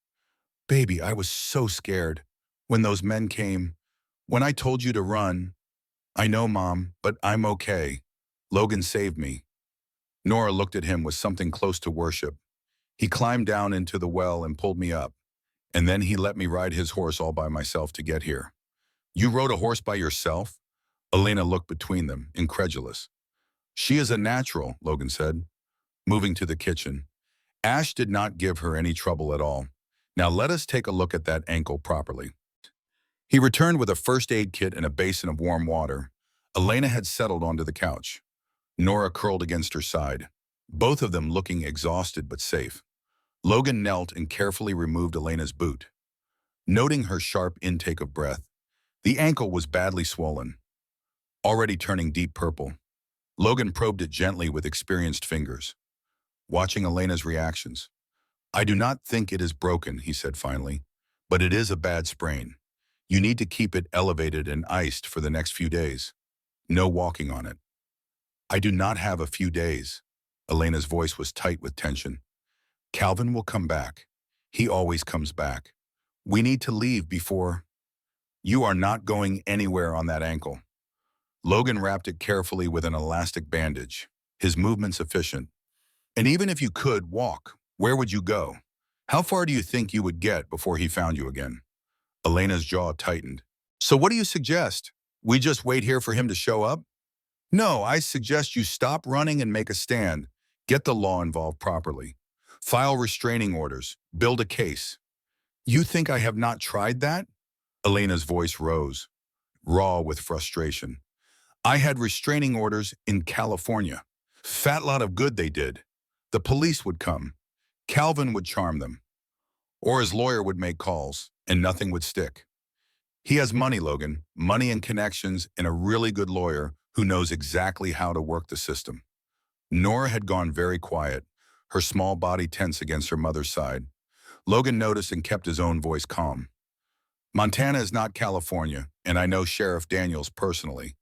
Baby, I was so scared. When those men came, when I told you to run. I know, Mom, but I'm okay. Logan saved me. Nora looked at him with something close to worship. He climbed down into the well and pulled me up. And then he let me ride his horse all by myself to get here. You rode a horse by yourself? Elena looked between them, incredulous. She is a natural, Logan said, moving to the kitchen. Ash did not give her any trouble at all. Now let us take a look at that ankle properly. He returned with a first aid kit and a basin of warm water. Elena had settled onto the couch. Nora curled against her side, both of them looking exhausted but safe. Logan knelt and carefully removed Elena's boot. Noting her sharp intake of breath, the ankle was badly swollen, already turning deep purple. Logan probed it gently with experienced fingers, watching Elena's reactions. I do not think it is broken, he said finally, but it is a bad sprain. You need to keep it elevated and iced for the next few days. No walking on it. I do not have a few days. Elena's voice was tight with tension. Calvin will come back. He always comes back. We need to leave before... You are not going anywhere on that ankle. Logan wrapped it carefully with an elastic bandage, his movements efficient. And even if you could walk, where would you go? How far do you think you would get before he found you again? Elena's jaw tightened. So what do you suggest? We just wait here for him to show up? No, I suggest you stop running and make a stand. Get the law involved properly. File restraining orders. Build a case. You think I have not tried that? Elena's voice rose, raw with frustration. I had restraining orders in California. Fat lot of good they did. The police would come. Calvin would charm them. Or his lawyer would make calls, and nothing would stick. He has money, Logan, money and connections, and a really good lawyer who knows exactly how to work the system. Nora had gone very quiet, her small body tense against her mother's side. Logan noticed and kept his own voice calm. Montana is not California, and I know Sheriff Daniels personally.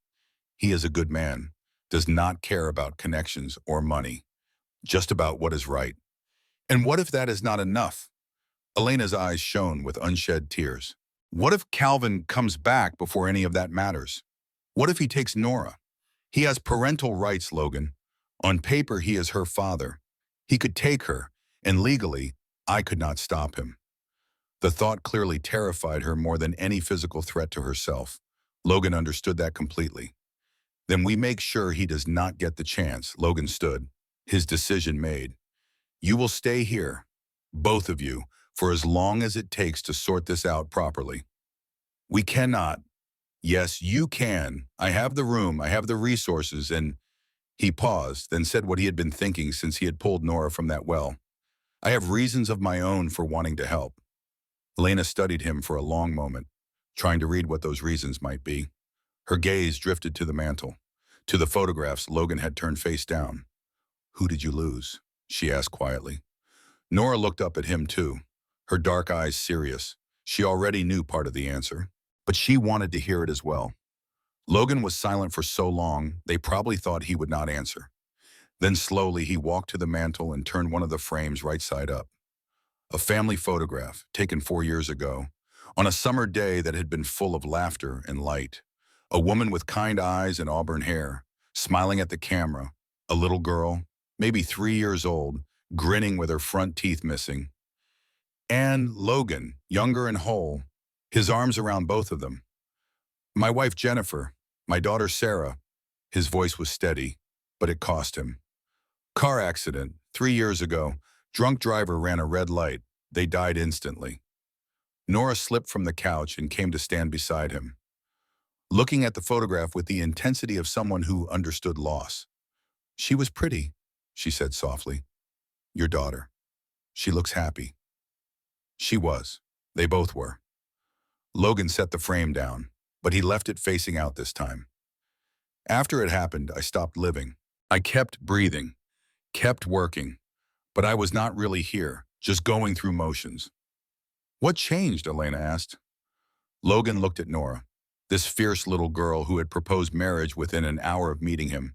He is a good man, does not care about connections or money, just about what is right. And what if that is not enough? Elena's eyes shone with unshed tears. What if Calvin comes back before any of that matters? What if he takes Nora? He has parental rights, Logan. On paper, he is her father. He could take her, and legally, I could not stop him. The thought clearly terrified her more than any physical threat to herself. Logan understood that completely. Then we make sure he does not get the chance. Logan stood, his decision made. You will stay here, both of you, for as long as it takes to sort this out properly. We cannot. Yes, you can. I have the room, I have the resources, and... He paused, then said what he had been thinking since he had pulled Nora from that well. I have reasons of my own for wanting to help. Elena studied him for a long moment, trying to read what those reasons might be. Her gaze drifted to the mantel, to the photographs Logan had turned face down. Who did you lose? She asked quietly. Nora looked up at him too, her dark eyes serious. She already knew part of the answer, but she wanted to hear it as well. Logan was silent for so long, they probably thought he would not answer. Then slowly he walked to the mantel and turned one of the frames right side up. A family photograph, taken 4 years ago, on a summer day that had been full of laughter and light. A woman with kind eyes and auburn hair, smiling at the camera. A little girl, maybe 3 years old, grinning with her front teeth missing. And Logan, younger and whole, his arms around both of them. My wife Jennifer, my daughter Sarah. His voice was steady, but it cost him. Car accident, 3 years ago. Drunk driver ran a red light. They died instantly. Nora slipped from the couch and came to stand beside him, looking at the photograph with the intensity of someone who understood loss. She was pretty, she said softly. Your daughter. She looks happy. She was. They both were. Logan set the frame down, but he left it facing out this time. After it happened, I stopped living. I kept breathing, kept working. But I was not really here, just going through motions. What changed? Elena asked. Logan looked at Nora, this fierce little girl who had proposed marriage within an hour of meeting him.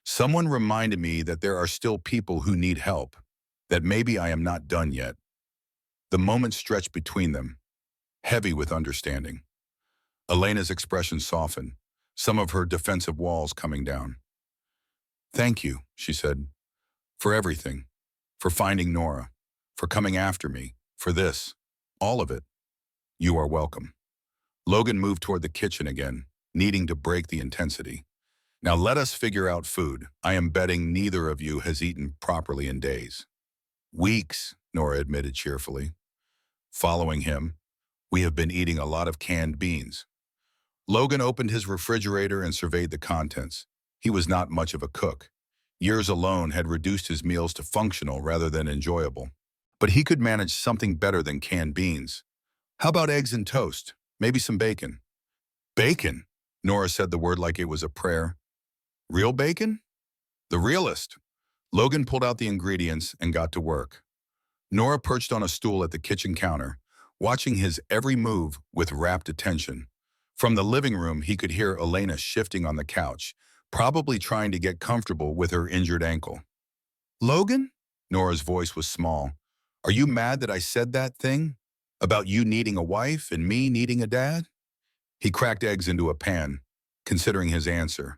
Someone reminded me that there are still people who need help, that maybe I am not done yet. The moment stretched between them, heavy with understanding. Elena's expression softened, some of her defensive walls coming down. Thank you, she said, for everything, for finding Nora, for coming after me, for this, all of it. You are welcome. Logan moved toward the kitchen again, needing to break the intensity. Now let us figure out food. I am betting neither of you has eaten properly in days. Weeks, Nora admitted cheerfully. Following him, we have been eating a lot of canned beans. Logan opened his refrigerator and surveyed the contents. He was not much of a cook. Years alone had reduced his meals to functional rather than enjoyable. But he could manage something better than canned beans. How about eggs and toast? Maybe some bacon. Bacon, Nora said the word like it was a prayer. Real bacon? The realest. Logan pulled out the ingredients and got to work. Nora perched on a stool at the kitchen counter, watching his every move with rapt attention. From the living room, he could hear Elena shifting on the couch, probably trying to get comfortable with her injured ankle. Logan? Nora's voice was small. Are you mad that I said that thing? About you needing a wife and me needing a dad? He cracked eggs into a pan, considering his answer.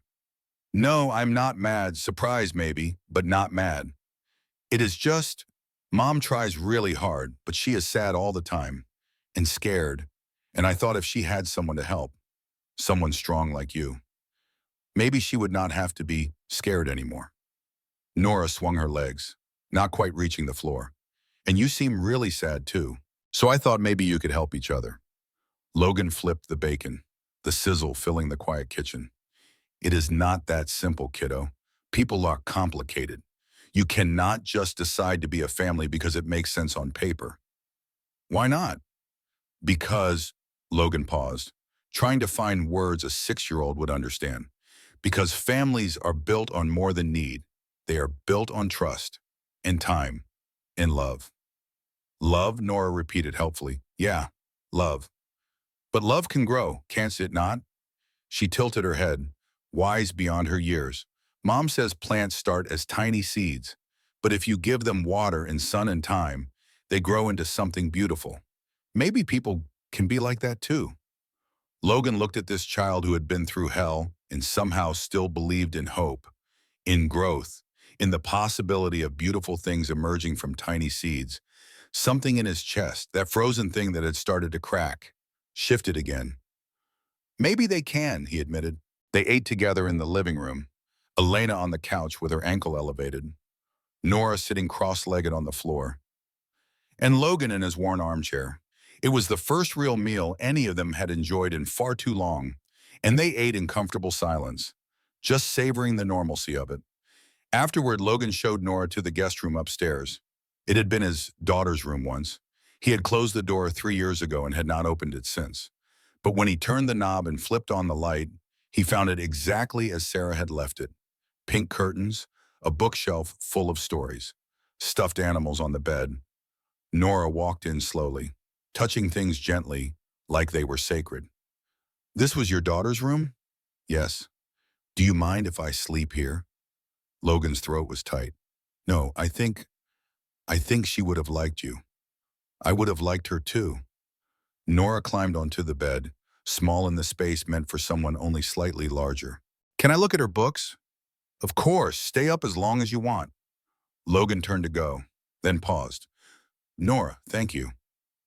No, I'm not mad, surprised maybe, but not mad. It is just, Mom tries really hard, but she is sad all the time, and scared, and I thought if she had someone to help, someone strong like you, maybe she would not have to be scared anymore. Nora swung her legs, not quite reaching the floor. And you seem really sad too, so I thought maybe you could help each other. Logan flipped the bacon, the sizzle filling the quiet kitchen. It is not that simple, kiddo. People are complicated. You cannot just decide to be a family because it makes sense on paper. Why not? Because, Logan paused, trying to find words a 6-year-old would understand. Because families are built on more than need. They are built on trust, and time, and love. Love, Nora repeated helpfully. Yeah, love. But love can grow, can't it not? She tilted her head, wise beyond her years. Mom says plants start as tiny seeds, but if you give them water and sun and time, they grow into something beautiful. Maybe people can be like that too. Logan looked at this child who had been through hell and somehow still believed in hope, in growth, in the possibility of beautiful things emerging from tiny seeds. Something in his chest, that frozen thing that had started to crack, shifted again. Maybe they can, he admitted. They ate together in the living room, Elena on the couch with her ankle elevated, Nora sitting cross-legged on the floor, and Logan in his worn armchair. It was the first real meal any of them had enjoyed in far too long, and they ate in comfortable silence, just savoring the normalcy of it. Afterward, Logan showed Nora to the guest room upstairs. It had been his daughter's room once. He had closed the door 3 years ago and had not opened it since. But when he turned the knob and flipped on the light, he found it exactly as Sarah had left it. Pink curtains, a bookshelf full of stories, stuffed animals on the bed. Nora walked in slowly, touching things gently, like they were sacred. This was your daughter's room? Yes. Do you mind if I sleep here? Logan's throat was tight. No, I think she would have liked you. I would have liked her too. Nora climbed onto the bed, small in the space meant for someone only slightly larger. Can I look at her books? Of course, stay up as long as you want. Logan turned to go, then paused. Nora, thank you.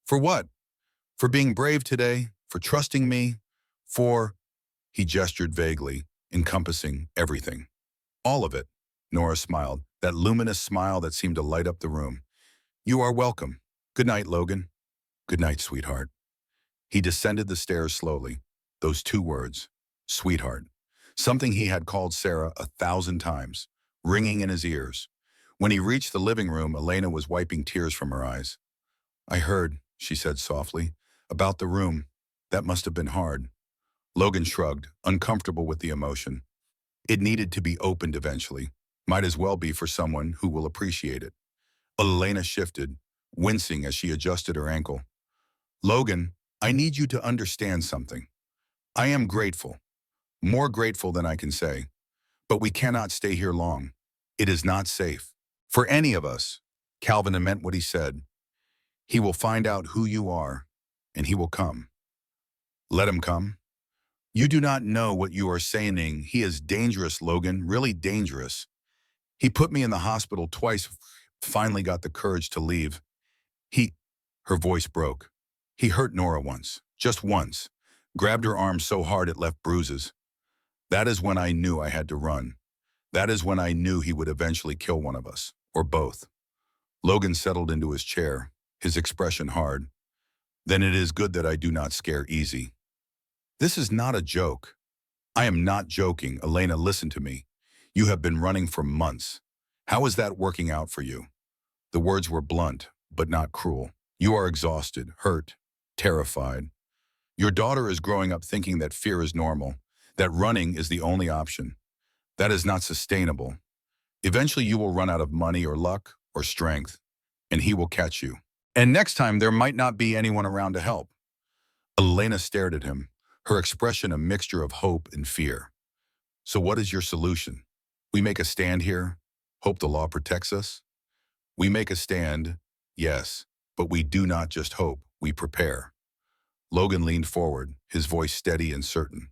For what? For being brave today, for trusting me, for, he gestured vaguely, encompassing everything. All of it. Nora smiled, that luminous smile that seemed to light up the room. You are welcome. Good night, Logan. Good night, sweetheart. He descended the stairs slowly. Those 2 words, sweetheart. Something he had called Sarah 1,000 times, ringing in his ears. When he reached the living room, Elena was wiping tears from her eyes. I heard, she said softly, about the room. That must have been hard. Logan shrugged, uncomfortable with the emotion. It needed to be opened eventually. Might as well be for someone who will appreciate it. Elena shifted. wincing as she adjusted her ankle. "Logan, I need you to understand something. I am grateful, more grateful than I can say, but we cannot stay here long. It is not safe. For any of us." Calvin meant what he said. "He will find out who you are, and he will come." "Let him come?" "You do not know what you are saying. He is dangerous, Logan, really dangerous. He put me in the hospital twice, finally got the courage to leave. He—" Her voice broke. "He hurt Nora once, just once, grabbed her arm so hard it left bruises. That is when I knew I had to run. That is when I knew he would eventually kill one of us, or both." Logan settled into his chair, his expression hard. "Then it is good that I do not scare easy. This is not a joke. I am not joking. Elena, listen to me. You have been running for months. How is that working out for you?" The words were blunt, but not cruel. "You are exhausted, hurt, terrified. Your daughter is growing up thinking that fear is normal, that running is the only option. That is not sustainable. Eventually you will run out of money or luck or strength, and he will catch you. And next time there might not be anyone around to help." Elena stared at him, her expression a mixture of hope and fear. "So what is your solution? We make a stand here? Hope the law protects us?" "We make a stand, yes, but we do not just hope, we prepare." Logan leaned forward, his voice steady and certain.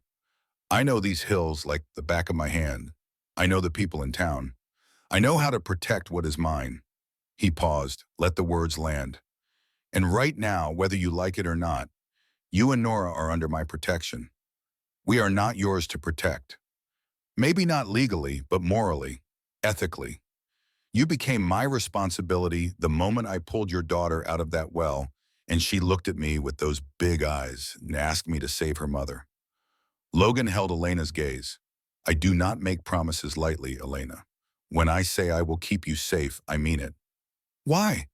"I know these hills like the back of my hand. I know the people in town. I know how to protect what is mine." He paused, let the words land. "And right now, whether you like it or not, you and Nora are under my protection. We are not yours to protect. Maybe not legally, but morally, ethically. You became my responsibility the moment I pulled your daughter out of that well, and she looked at me with those big eyes and asked me to save her mother." Logan held Elena's gaze. "I do not make promises lightly, Elena. When I say I will keep you safe, I mean it." "Why?"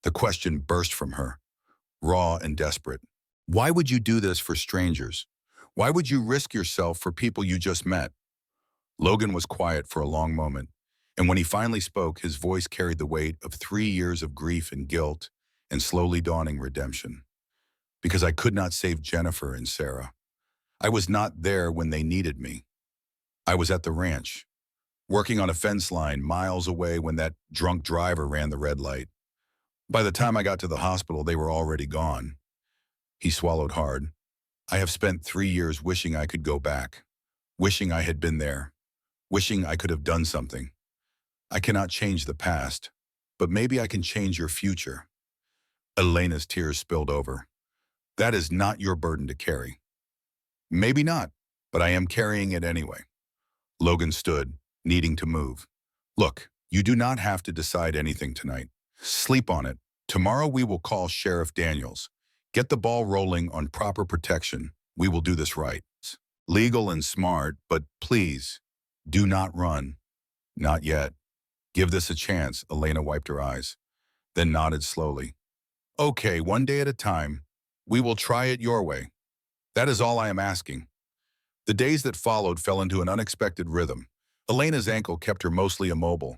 The question burst from her, raw and desperate. "Why would you do this for strangers? Why would you risk yourself for people you just met?" Logan was quiet for a long moment, and when he finally spoke, his voice carried the weight of 3 years of grief and guilt and slowly dawning redemption. "Because I could not save Jennifer and Sarah. I was not there when they needed me. I was at the ranch, working on a fence line miles away when that drunk driver ran the red light. By the time I got to the hospital, they were already gone." He swallowed hard. "I have spent 3 years wishing I could go back, wishing I had been there, wishing I could have done something. I cannot change the past, but maybe I can change your future." Elena's tears spilled over. "That is not your burden to carry." "Maybe not, but I am carrying it anyway." Logan stood, needing to move. "Look, you do not have to decide anything tonight. Sleep on it. Tomorrow we will call Sheriff Daniels. Get the ball rolling on proper protection. We will do this right. Legal and smart, but please, do not run. Not yet. Give this a chance." Elena wiped her eyes, then nodded slowly. "Okay, one day at a time. We will try it your way. That is all I am asking." The days that followed fell into an unexpected rhythm. Elena's ankle kept her mostly immobile,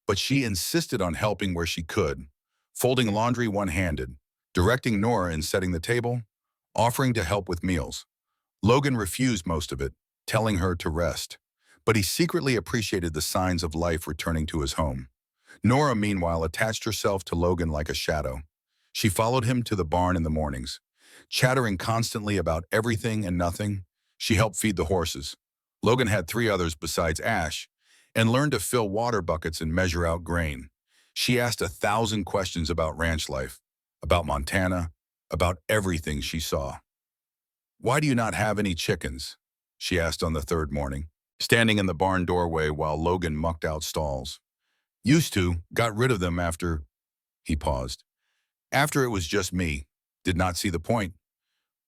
but she insisted on helping where she could, folding laundry one-handed, directing Nora in setting the table, offering to help with meals. Logan refused most of it, telling her to rest, but he secretly appreciated the signs of life returning to his home. Nora, meanwhile, attached herself to Logan like a shadow. She followed him to the barn in the mornings, chattering constantly about everything and nothing. She helped feed the horses. Logan had 3 others besides Ash, and learned to fill water buckets and measure out grain. She asked 1,000 questions about ranch life, about Montana, about everything she saw. "Why do you not have any chickens?" she asked on the 3rd morning, standing in the barn doorway while Logan mucked out stalls. "Used to, got rid of them after—" He paused. "After it was just me. Did not see the point.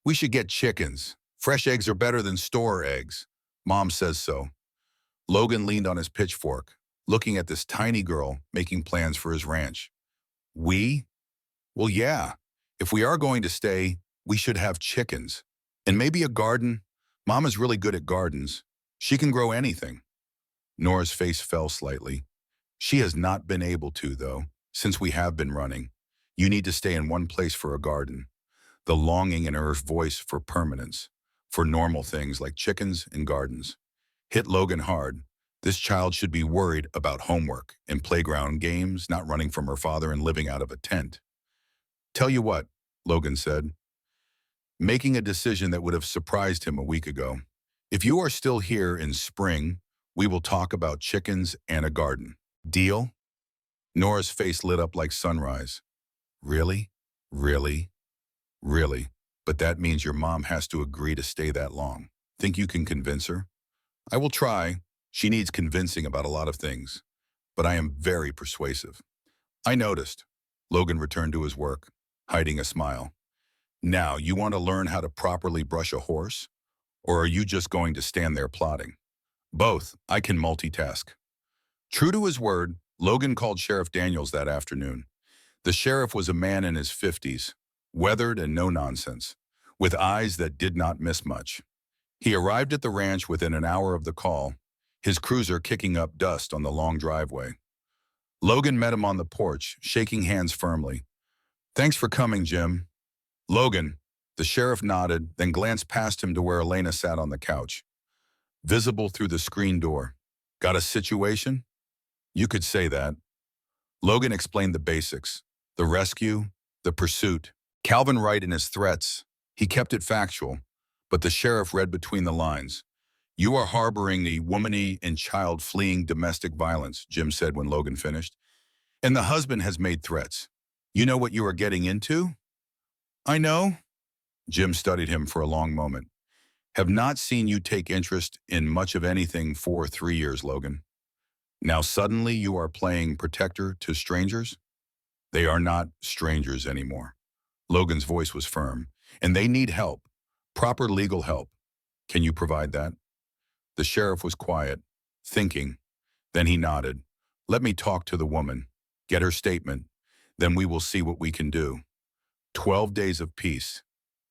We should get chickens. Fresh eggs are better than store eggs. Mom says so." Logan leaned on his pitchfork, looking at this tiny girl making plans for his ranch. "We? Well, yeah. If we are going to stay, we should have chickens. And maybe a garden. Mom is really good at gardens. She can grow anything." Nora's face fell slightly. "She has not been able to, though, since we have been running. You need to stay in one place for a garden. The longing in her voice for permanence, for normal things like chickens and gardens. Hit Logan hard. This child should be worried about homework and playground games, not running from her father and living out of a tent. Tell you what, Logan said, making a decision that would have surprised him a week ago. If you are still here in spring, we will talk about chickens and a garden. Deal? Nora's face lit up like sunrise. Really? Really? Really? But that means your mom has to agree to stay that long. Think you can convince her? I will try. She needs convincing about a lot of things, but I am very persuasive. I noticed. Logan returned to his work, hiding a smile. Now, you want to learn how to properly brush a horse? Or are you just going to stand there plotting? Both. I can multitask. True to his word, Logan called Sheriff Daniels that afternoon. The sheriff was a man in his 50s, weathered and no nonsense, with eyes that did not miss much. He arrived at the ranch within an hour of the call, his cruiser kicking up dust on the long driveway. Logan met him on the porch, shaking hands firmly. Thanks for coming, Jim. Logan, the sheriff nodded, then glanced past him to where Elena sat on the couch, visible through the screen door. Got a situation? You could say that. Logan explained the basics, the rescue, the pursuit. Calvin Wright in his threats. He kept it factual, but the sheriff read between the lines. You are harboring the woman and child fleeing domestic violence, Jim said when Logan finished. And the husband has made threats. You know what you are getting into? I know. Jim studied him for a long moment. Have not seen you take interest in much of anything for 3 years, Logan. Now suddenly you are playing protector to strangers? They are not strangers anymore. Logan's voice was firm. And they need help. Proper legal help. Can you provide that? The sheriff was quiet, thinking. Then he nodded. Let me talk to the woman. Get her statement. Then we will see what we can do. 12 days of peace.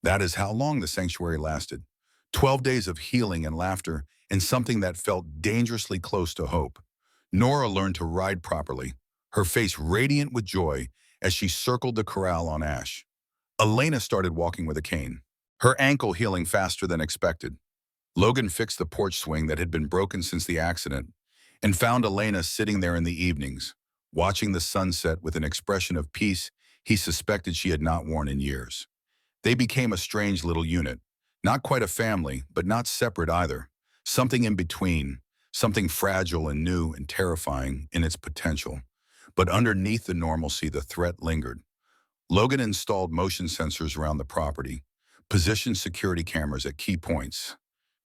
That is how long the sanctuary lasted. 12 days of healing and laughter, and something that felt dangerously close to hope. Nora learned to ride properly, her face radiant with joy as she circled the corral on Ash. Elena started walking with a cane, her ankle healing faster than expected. Logan fixed the porch swing that had been broken since the accident and found Elena sitting there in the evenings, watching the sunset with an expression of peace he suspected she had not worn in years. They became a strange little unit, not quite a family, but not separate either. Something in between, something fragile and new and terrifying in its potential. But underneath the normalcy, the threat lingered. Logan installed motion sensors around the property, positioned security cameras at key points,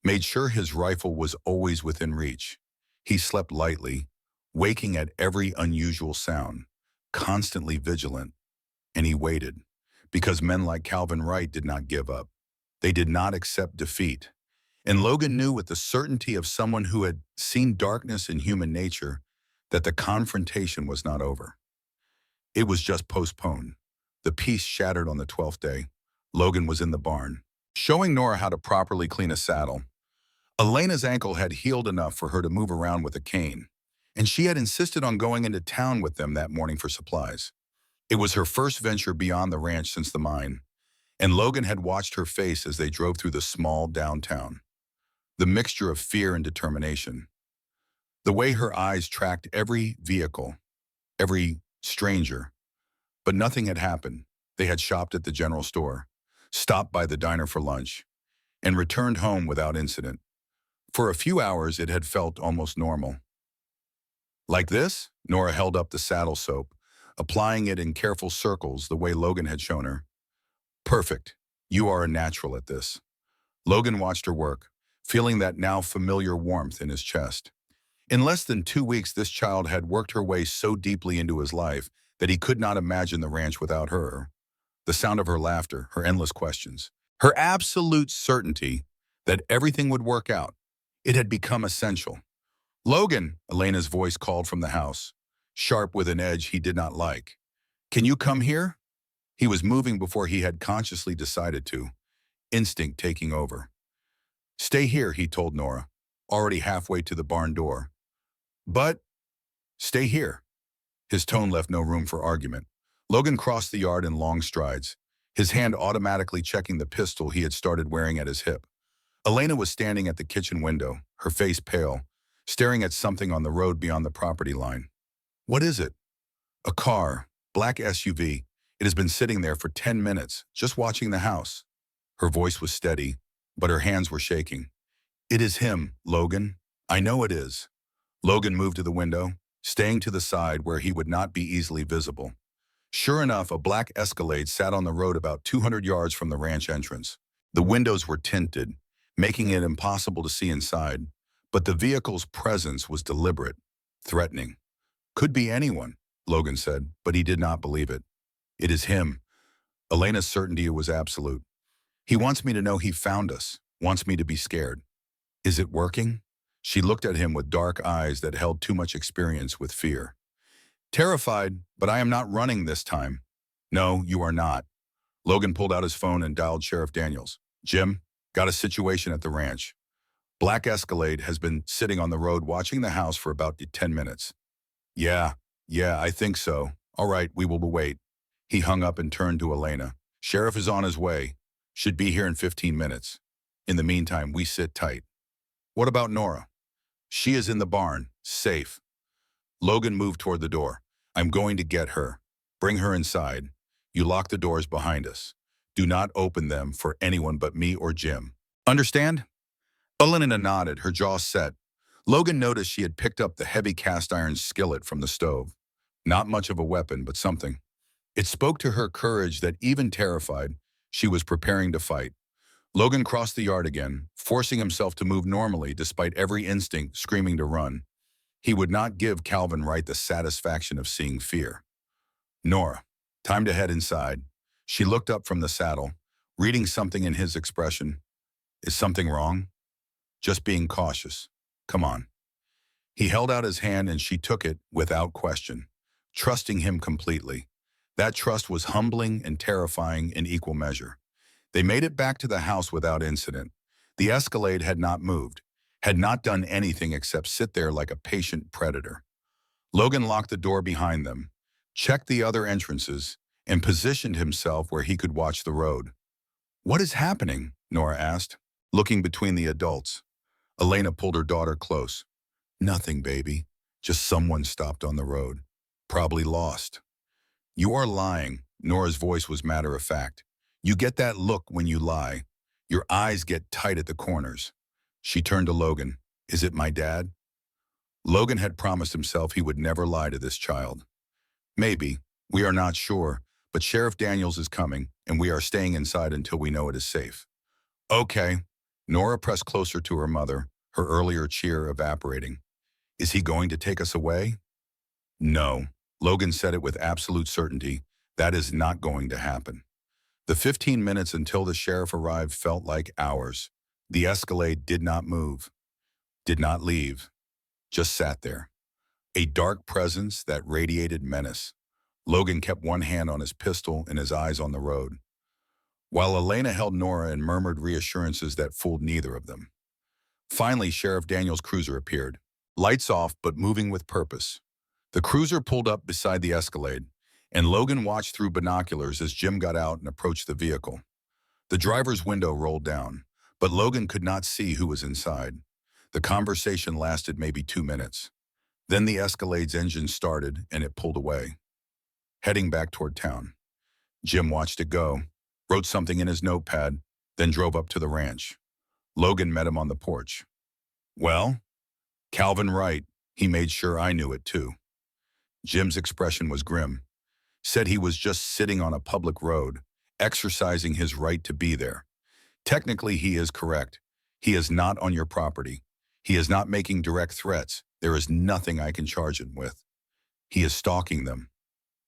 made sure his rifle was always within reach. He slept lightly, waking at every unusual sound, constantly vigilant. And he waited, because men like Calvin Wright did not give up. They did not accept defeat. And Logan knew with the certainty of someone who had seen darkness in human nature that the confrontation was not over. It was just postponed. The peace shattered on the 12th day. Logan was in the barn, showing Nora how to properly clean a saddle. Elena's ankle had healed enough for her to move around with a cane, and she had insisted on going into town with them that morning for supplies. It was her first venture beyond the ranch since the mine, and Logan had watched her face as they drove through the small downtown. The mixture of fear and determination. The way her eyes tracked every vehicle, every stranger. But nothing had happened. They had shopped at the general store, stopped by the diner for lunch, and returned home without incident. For a few hours, it had felt almost normal. Like this, Nora held up the saddle soap, applying it in careful circles the way Logan had shown her. Perfect. You are a natural at this. Logan watched her work, feeling that now familiar warmth in his chest. In less than 2 weeks, this child had worked her way so deeply into his life that he could not imagine the ranch without her. The sound of her laughter, her endless questions, her absolute certainty that everything would work out. It had become essential. Logan, Elena's voice called from the house, sharp with an edge he did not like. Can you come here? He was moving before he had consciously decided to, instinct taking over. Stay here, he told Nora, already halfway to the barn door. But, stay here. His tone left no room for argument. Logan crossed the yard in long strides, his hand automatically checking the pistol he had started wearing at his hip. Elena was standing at the kitchen window, her face pale, staring at something on the road beyond the property line. What is it? A car, black SUV. It has been sitting there for 10 minutes, just watching the house. Her voice was steady, but her hands were shaking. It is him, Logan. I know it is. Logan moved to the window, staying to the side where he would not be easily visible. Sure enough, a black Escalade sat on the road about 200 yards from the ranch entrance. The windows were tinted, making it impossible to see inside, but the vehicle's presence was deliberate, threatening. Could be anyone, Logan said, but he did not believe it. It is him. Elena's certainty was absolute. He wants me to know he found us, wants me to be scared. Is it working? She looked at him with dark eyes that held too much experience with fear. Terrified, but I am not running this time. No, you are not. Logan pulled out his phone and dialed Sheriff Daniels. Jim, got a situation at the ranch. Black Escalade has been sitting on the road watching the house for about 10 minutes. Yeah, I think so. All right, we will wait. He hung up and turned to Elena. Sheriff is on his way. Should be here in 15 minutes. In the meantime, we sit tight. What about Nora? She is in the barn, safe. Logan moved toward the door. I'm going to get her. Bring her inside. You lock the doors behind us. Do not open them for anyone but me or Jim. Understand? Elena nodded, her jaw set. Logan noticed she had picked up the heavy cast iron skillet from the stove. Not much of a weapon, but something. It spoke to her courage that even terrified, she was preparing to fight. Logan crossed the yard again, forcing himself to move normally despite every instinct screaming to run. He would not give Calvin Wright the satisfaction of seeing fear. Nora, time to head inside. She looked up from the saddle, reading something in his expression. Is something wrong? Just being cautious. Come on. He held out his hand and she took it without question, trusting him completely. That trust was humbling and terrifying in equal measure. They made it back to the house without incident. The Escalade had not moved, had not done anything except sit there like a patient predator. Logan locked the door behind them, checked the other entrances, and positioned himself where he could watch the road. What is happening? Nora asked, looking between the adults. Elena pulled her daughter close. Nothing, baby. Just someone stopped on the road. Probably lost. You are lying. Nora's voice was matter-of-fact. You get that look when you lie. Your eyes get tight at the corners. She turned to Logan. Is it my dad? Logan had promised himself he would never lie to this child. Maybe. We are not sure, but Sheriff Daniels is coming, and we are staying inside until we know it is safe. Okay. Nora pressed closer to her mother, her earlier cheer evaporating. Is he going to take us away? No. Logan said it with absolute certainty. That is not going to happen. The 15 minutes until the sheriff arrived felt like hours. The Escalade did not move, did not leave, just sat there. A dark presence that radiated menace. Logan kept one hand on his pistol and his eyes on the road, while Elena held Nora and murmured reassurances that fooled neither of them. Finally, Sheriff Daniels' cruiser appeared, lights off but moving with purpose. The cruiser pulled up beside the Escalade, and Logan watched through binoculars as Jim got out and approached the vehicle. The driver's window rolled down, but Logan could not see who was inside. The conversation lasted maybe 2 minutes. Then the Escalade's engine started and it pulled away, heading back toward town. Jim watched it go, wrote something in his notepad, then drove up to the ranch. Logan met him on the porch. Well, Calvin Wright, he made sure I knew it too. Jim's expression was grim. Said he was just sitting on a public road, exercising his right to be there. Technically, he is correct. He is not on your property. He is not making direct threats. There is nothing I can charge him with. He is stalking them.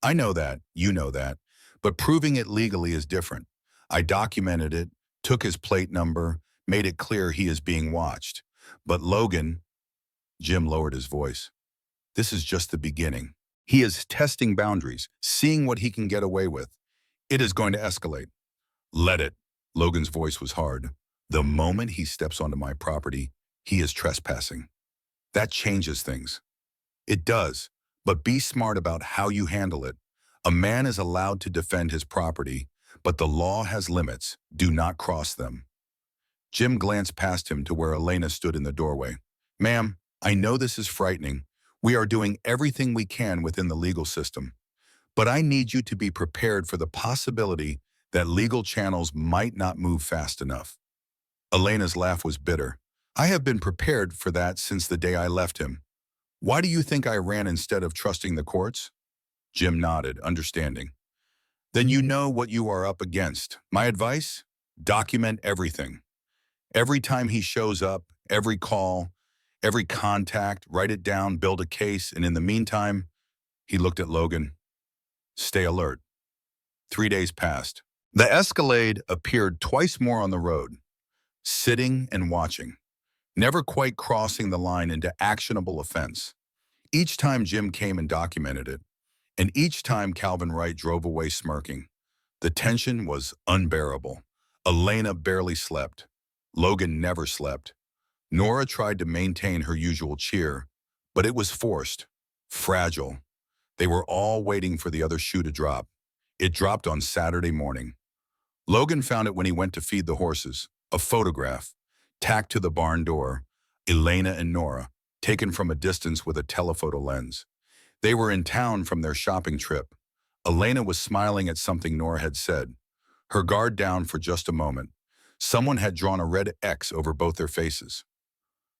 I know that, you know that, but proving it legally is different. I documented it, took his plate number, made it clear he is being watched. But Logan, Jim lowered his voice. This is just the beginning. He is testing boundaries, seeing what he can get away with. It is going to escalate. Let it. Logan's voice was hard. The moment he steps onto my property, he is trespassing. That changes things. It does, but be smart about how you handle it. A man is allowed to defend his property, but the law has limits. Do not cross them. Jim glanced past him to where Elena stood in the doorway. Ma'am, I know this is frightening. We are doing everything we can within the legal system. But I need you to be prepared for the possibility that legal channels might not move fast enough. Elena's laugh was bitter. I have been prepared for that since the day I left him. Why do you think I ran instead of trusting the courts? Jim nodded, understanding. Then you know what you are up against. My advice? Document everything. Every time he shows up, every call, every contact, write it down, build a case, and in the meantime, he looked at Logan. Stay alert. 3 days passed. The Escalade appeared twice more on the road, sitting and watching, never quite crossing the line into actionable offense. Each time Jim came and documented it, and each time Calvin Wright drove away smirking. The tension was unbearable. Elena barely slept. Logan never slept. Nora tried to maintain her usual cheer, but it was forced, fragile. They were all waiting for the other shoe to drop. It dropped on Saturday morning. Logan found it when he went to feed the horses. A photograph, tacked to the barn door, Elena and Nora, taken from a distance with a telephoto lens. They were in town from their shopping trip. Elena was smiling at something Nora had said, her guard down for just a moment. Someone had drawn a red X over both their faces.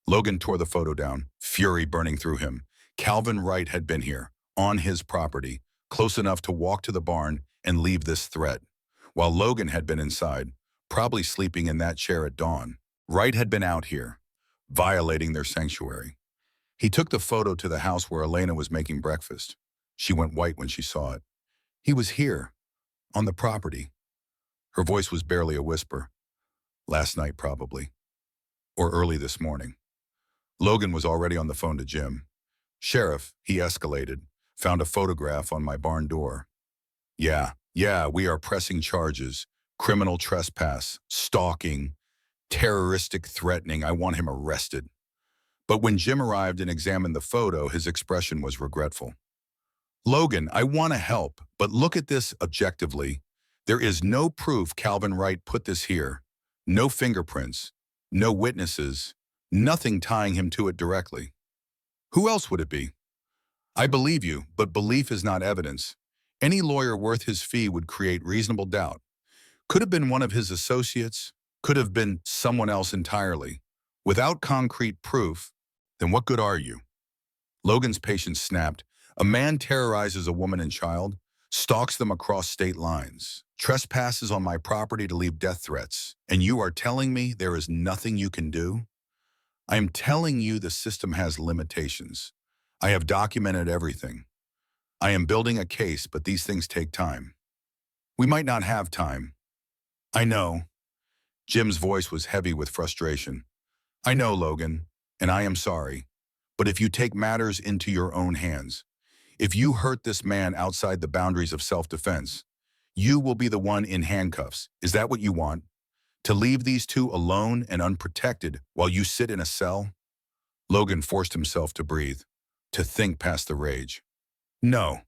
Logan tore the photo down, fury burning through him. Calvin Wright had been here, on his property, close enough to walk to the barn and leave this threat, while Logan had been inside, probably sleeping in that chair at dawn. Wright had been out here, violating their sanctuary. He took the photo to the house where Elena was making breakfast. She went white when she saw it. He was here, on the property. Her voice was barely a whisper. Last night, probably. Or early this morning. Logan was already on the phone to Jim. Sheriff, he escalated, found a photograph on my barn door. Yeah, we are pressing charges. Criminal trespass, stalking, terroristic threatening. I want him arrested. But when Jim arrived and examined the photo, his expression was regretful. Logan, I want to help, but look at this objectively. There is no proof Calvin Wright put this here. No fingerprints, no witnesses, nothing tying him to it directly. Who else would it be? I believe you, but belief is not evidence. Any lawyer worth his fee would create reasonable doubt. Could have been one of his associates, could have been someone else entirely. Without concrete proof, then what good are you? Logan's patience snapped. A man terrorizes a woman and child, stalks them across state lines, trespasses on my property to leave death threats, and you are telling me there is nothing you can do? I am telling you the system has limitations. I have documented everything. I am building a case, but these things take time. We might not have time. I know. Jim's voice was heavy with frustration. I know, Logan, and I am sorry. But if you take matters into your own hands, if you hurt this man outside the boundaries of self-defense, you will be the one in handcuffs. Is that what you want? To leave these two alone and unprotected while you sit in a cell? Logan forced himself to breathe, to think past the rage. No.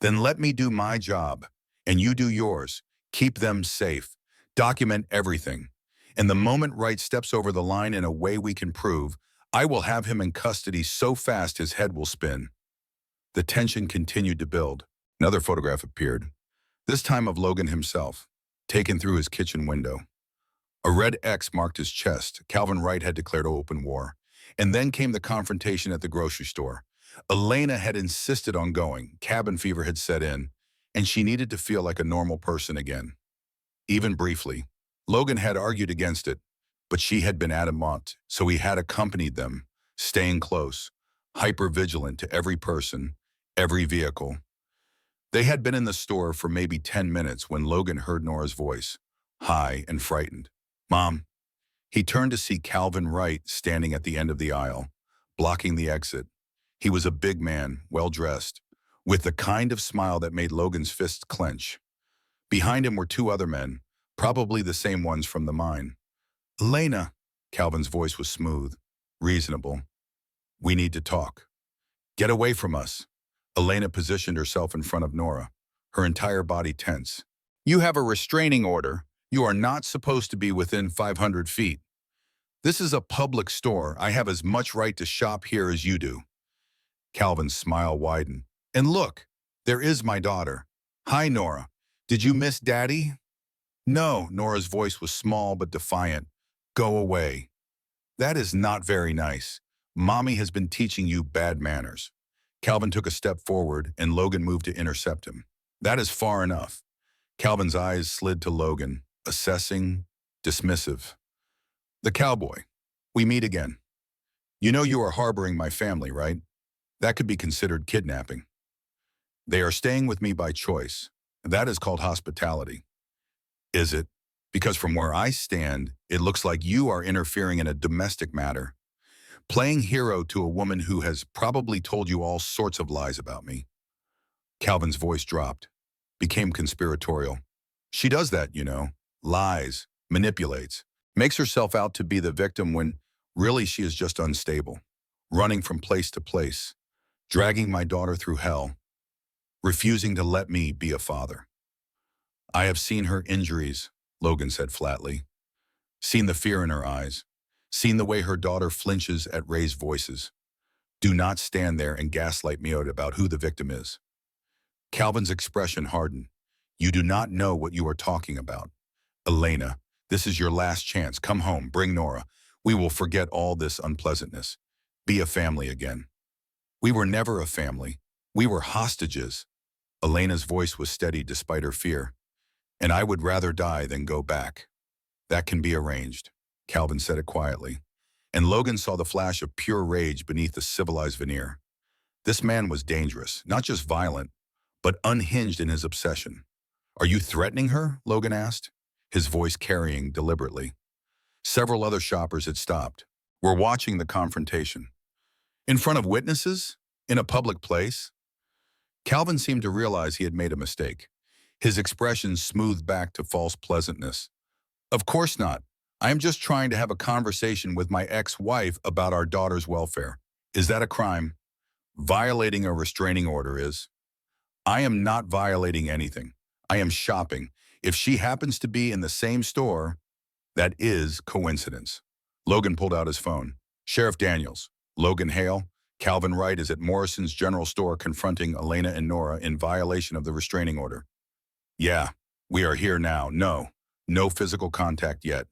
Then let me do my job, and you do yours. Keep them safe. Document everything. And the moment Wright steps over the line in a way we can prove, I will have him in custody so fast his head will spin. The tension continued to build. Another photograph appeared, this time of Logan himself, taken through his kitchen window. A red X marked his chest. Calvin Wright had declared open war. And then came the confrontation at the grocery store. Elena had insisted on going. Cabin fever had set in, and she needed to feel like a normal person again. Even briefly, Logan had argued against it, but she had been adamant, so he had accompanied them, staying close, hyper-vigilant to every person, every vehicle. They had been in the store for maybe 10 minutes when Logan heard Nora's voice, high and frightened. Mom. He turned to see Calvin Wright standing at the end of the aisle, blocking the exit. He was a big man, well-dressed, with the kind of smile that made Logan's fists clench. Behind him were two other men, probably the same ones from the mine. Elena, Calvin's voice was smooth, reasonable. We need to talk. Get away from us. Elena positioned herself in front of Nora, her entire body tense. You have a restraining order. You are not supposed to be within 500 feet. This is a public store. I have as much right to shop here as you do. Calvin's smile widened. And look, there is my daughter. Hi, Nora. Did you miss Daddy? No, Nora's voice was small but defiant. Go away. That is not very nice. Mommy has been teaching you bad manners. Calvin took a step forward, and Logan moved to intercept him. That is far enough. Calvin's eyes slid to Logan, assessing, dismissive. The cowboy. We meet again. You know you are harboring my family, right? That could be considered kidnapping. They are staying with me by choice. That is called hospitality. Is it? Because from where I stand, it looks like you are interfering in a domestic matter, playing hero to a woman who has probably told you all sorts of lies about me. Calvin's voice dropped, became conspiratorial. She does that, you know, lies, manipulates, makes herself out to be the victim when really she is just unstable, running from place to place, dragging my daughter through hell, refusing to let me be a father. I have seen her injuries, Logan said flatly, seen the fear in her eyes, seen the way her daughter flinches at raised voices. Do not stand there and gaslight me out about who the victim is. Calvin's expression hardened. You do not know what you are talking about. Elena, this is your last chance. Come home, bring Nora. We will forget all this unpleasantness. Be a family again. We were never a family. We were hostages. Elena's voice was steady despite her fear. And I would rather die than go back. That can be arranged. Calvin said it quietly. And Logan saw the flash of pure rage beneath the civilized veneer. This man was dangerous, not just violent, but unhinged in his obsession. Are you threatening her? Logan asked, his voice carrying deliberately. Several other shoppers had stopped, were watching the confrontation. In front of witnesses? In a public place? Calvin seemed to realize he had made a mistake. His expression smoothed back to false pleasantness. Of course not. I am just trying to have a conversation with my ex-wife about our daughter's welfare. Is that a crime? Violating a restraining order is. I am not violating anything. I am shopping. If she happens to be in the same store, that is coincidence. Logan pulled out his phone. Sheriff Daniels. Logan Hale. Calvin Wright is at Morrison's General Store confronting Elena and Nora in violation of the restraining order. Yeah, we are here now. No physical contact yet.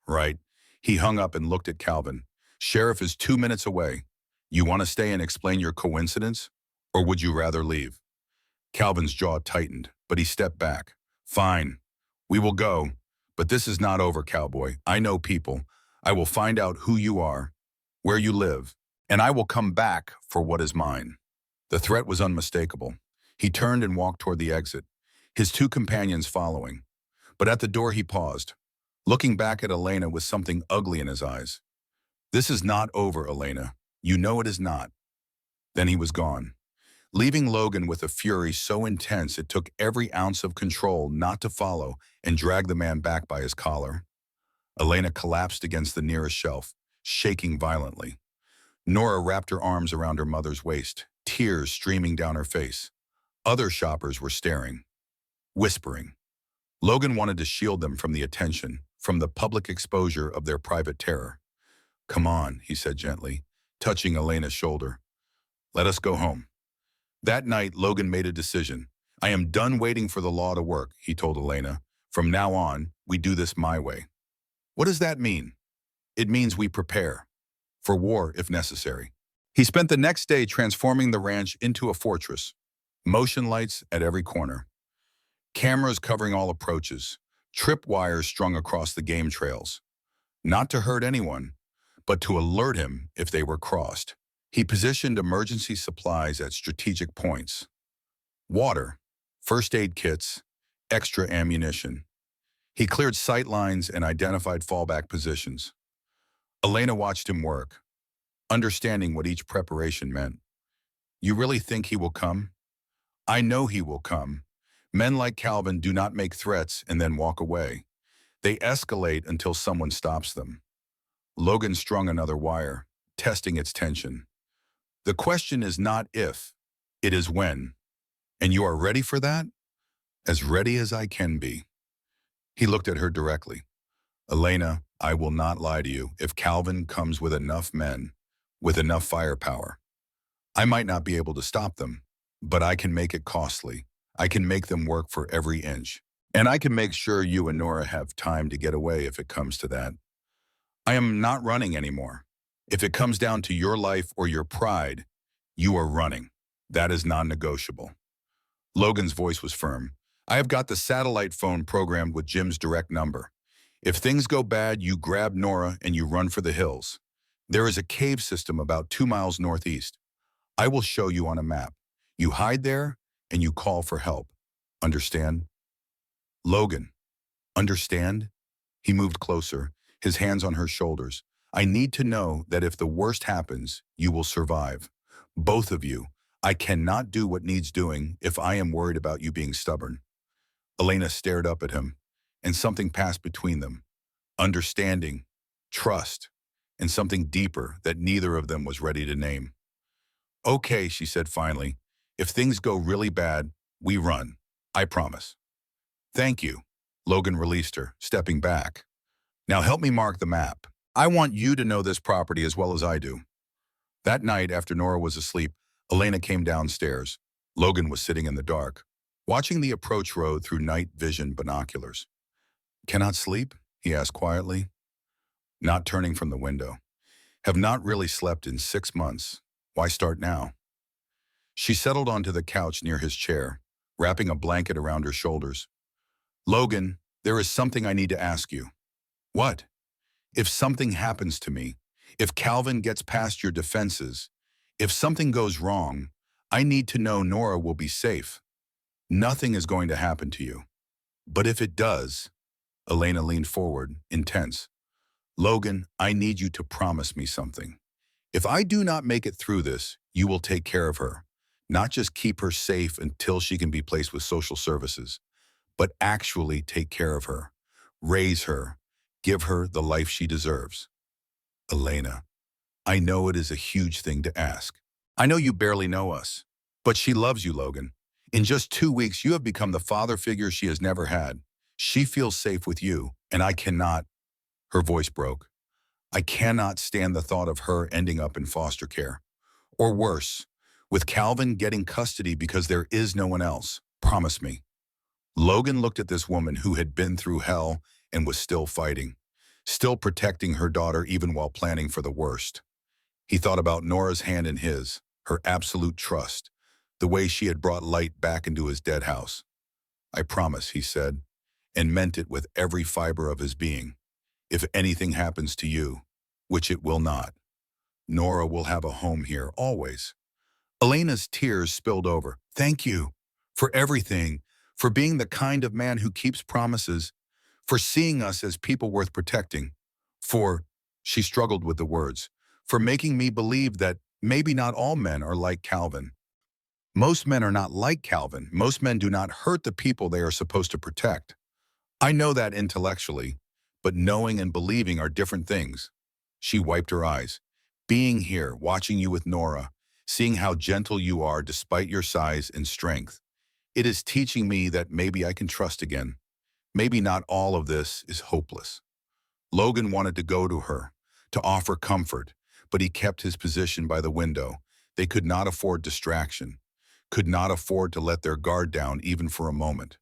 Right. He hung up and looked at Calvin. Sheriff is 2 minutes away. You want to stay and explain your coincidence? Or would you rather leave? Calvin's jaw tightened, but he stepped back. Fine. We will go. But this is not over, cowboy. I know people. I will find out who you are, where you live, and I will come back for what is mine. The threat was unmistakable. He turned and walked toward the exit, his two companions following. But at the door he paused, looking back at Elena with something ugly in his eyes. This is not over, Elena. You know it is not. Then he was gone, leaving Logan with a fury so intense it took every ounce of control not to follow and drag the man back by his collar. Elena collapsed against the nearest shelf, shaking violently. Nora wrapped her arms around her mother's waist, tears streaming down her face. Other shoppers were staring, whispering. Logan wanted to shield them from the attention, from the public exposure of their private terror. Come on, he said gently, touching Elena's shoulder. Let us go home. That night, Logan made a decision. I am done waiting for the law to work, he told Elena. From now on, we do this my way. What does that mean? It means we prepare. For war, if necessary. He spent the next day transforming the ranch into a fortress. Motion lights at every corner. Cameras covering all approaches. Tripwires strung across the game trails. Not to hurt anyone, but to alert him if they were crossed. He positioned emergency supplies at strategic points. Water, first aid kits, extra ammunition. He cleared sight lines and identified fallback positions. Elena watched him work, understanding what each preparation meant. You really think he will come? I know he will come. Men like Calvin do not make threats and then walk away. They escalate until someone stops them. Logan strung another wire, testing its tension. The question is not if, it is when. And you are ready for that? As ready as I can be. He looked at her directly. Elena, I will not lie to you. If Calvin comes with enough men, with enough firepower, I might not be able to stop them, but I can make it costly. I can make them work for every inch. And I can make sure you and Nora have time to get away if it comes to that. I am not running anymore. If it comes down to your life or your pride, you are running. That is non-negotiable. Logan's voice was firm. I have got the satellite phone programmed with Jim's direct number. If things go bad, you grab Nora and you run for the hills. There is a cave system about 2 miles northeast. I will show you on a map. You hide there and you call for help. Understand? Logan, understand? He moved closer, his hands on her shoulders. I need to know that if the worst happens, you will survive. Both of you. I cannot do what needs doing if I am worried about you being stubborn. Elena stared up at him, and something passed between them. Understanding, trust, and something deeper that neither of them was ready to name. Okay, she said finally. If things go really bad, we run. I promise. Thank you. Logan released her, stepping back. Now help me mark the map. I want you to know this property as well as I do. That night, after Nora was asleep, Elena came downstairs. Logan was sitting in the dark, watching the approach road through night vision binoculars. Cannot sleep? He asked quietly, not turning from the window. Have not really slept in 6 months. Why start now? She settled onto the couch near his chair, wrapping a blanket around her shoulders. Logan, there is something I need to ask you. What? If something happens to me, if Calvin gets past your defenses, if something goes wrong, I need to know Nora will be safe. Nothing is going to happen to you. But if it does, Elena leaned forward, intense. Logan, I need you to promise me something. If I do not make it through this, you will take care of her. Not just keep her safe until she can be placed with social services, but actually take care of her, raise her, give her the life she deserves. Elena, I know it is a huge thing to ask. I know you barely know us, but she loves you, Logan. In just 2 weeks, you have become the father figure she has never had. She feels safe with you, and I cannot, her voice broke. I cannot stand the thought of her ending up in foster care. Or worse, with Calvin getting custody because there is no one else. Promise me. Logan looked at this woman who had been through hell and was still fighting, still protecting her daughter even while planning for the worst. He thought about Nora's hand in his, her absolute trust, the way she had brought light back into his dead house. I promise, he said, and meant it with every fiber of his being. If anything happens to you, which it will not, Nora will have a home here always. Elena's tears spilled over. Thank you for everything, for being the kind of man who keeps promises, for seeing us as people worth protecting, she struggled with the words, for making me believe that maybe not all men are like Calvin. Most men are not like Calvin. Most men do not hurt the people they are supposed to protect. I know that intellectually, but knowing and believing are different things. She wiped her eyes. Being here, watching you with Nora, seeing how gentle you are despite your size and strength, it is teaching me that maybe I can trust again. Maybe not all of this is hopeless. Logan wanted to go to her, to offer comfort, but he kept his position by the window. They could not afford distraction, could not afford to let their guard down even for a moment.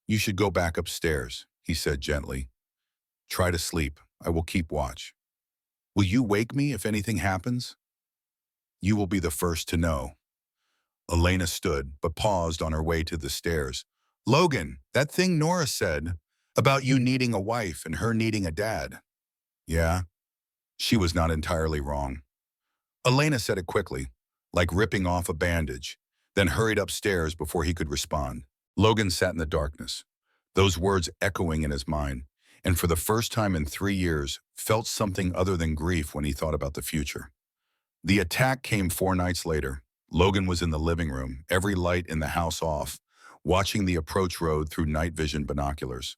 You should go back upstairs, he said gently. Try to sleep. I will keep watch. Will you wake me if anything happens? You will be the first to know. Elena stood, but paused on her way to the stairs. Logan, that thing Nora said about you needing a wife and her needing a dad. Yeah, she was not entirely wrong. Elena said it quickly, like ripping off a bandage, then hurried upstairs before he could respond. Logan sat in the darkness, those words echoing in his mind, and for the first time in 3 years, felt something other than grief when he thought about the future. The attack came 4 nights later. Logan was in the living room, every light in the house off, watching the approach road through night vision binoculars.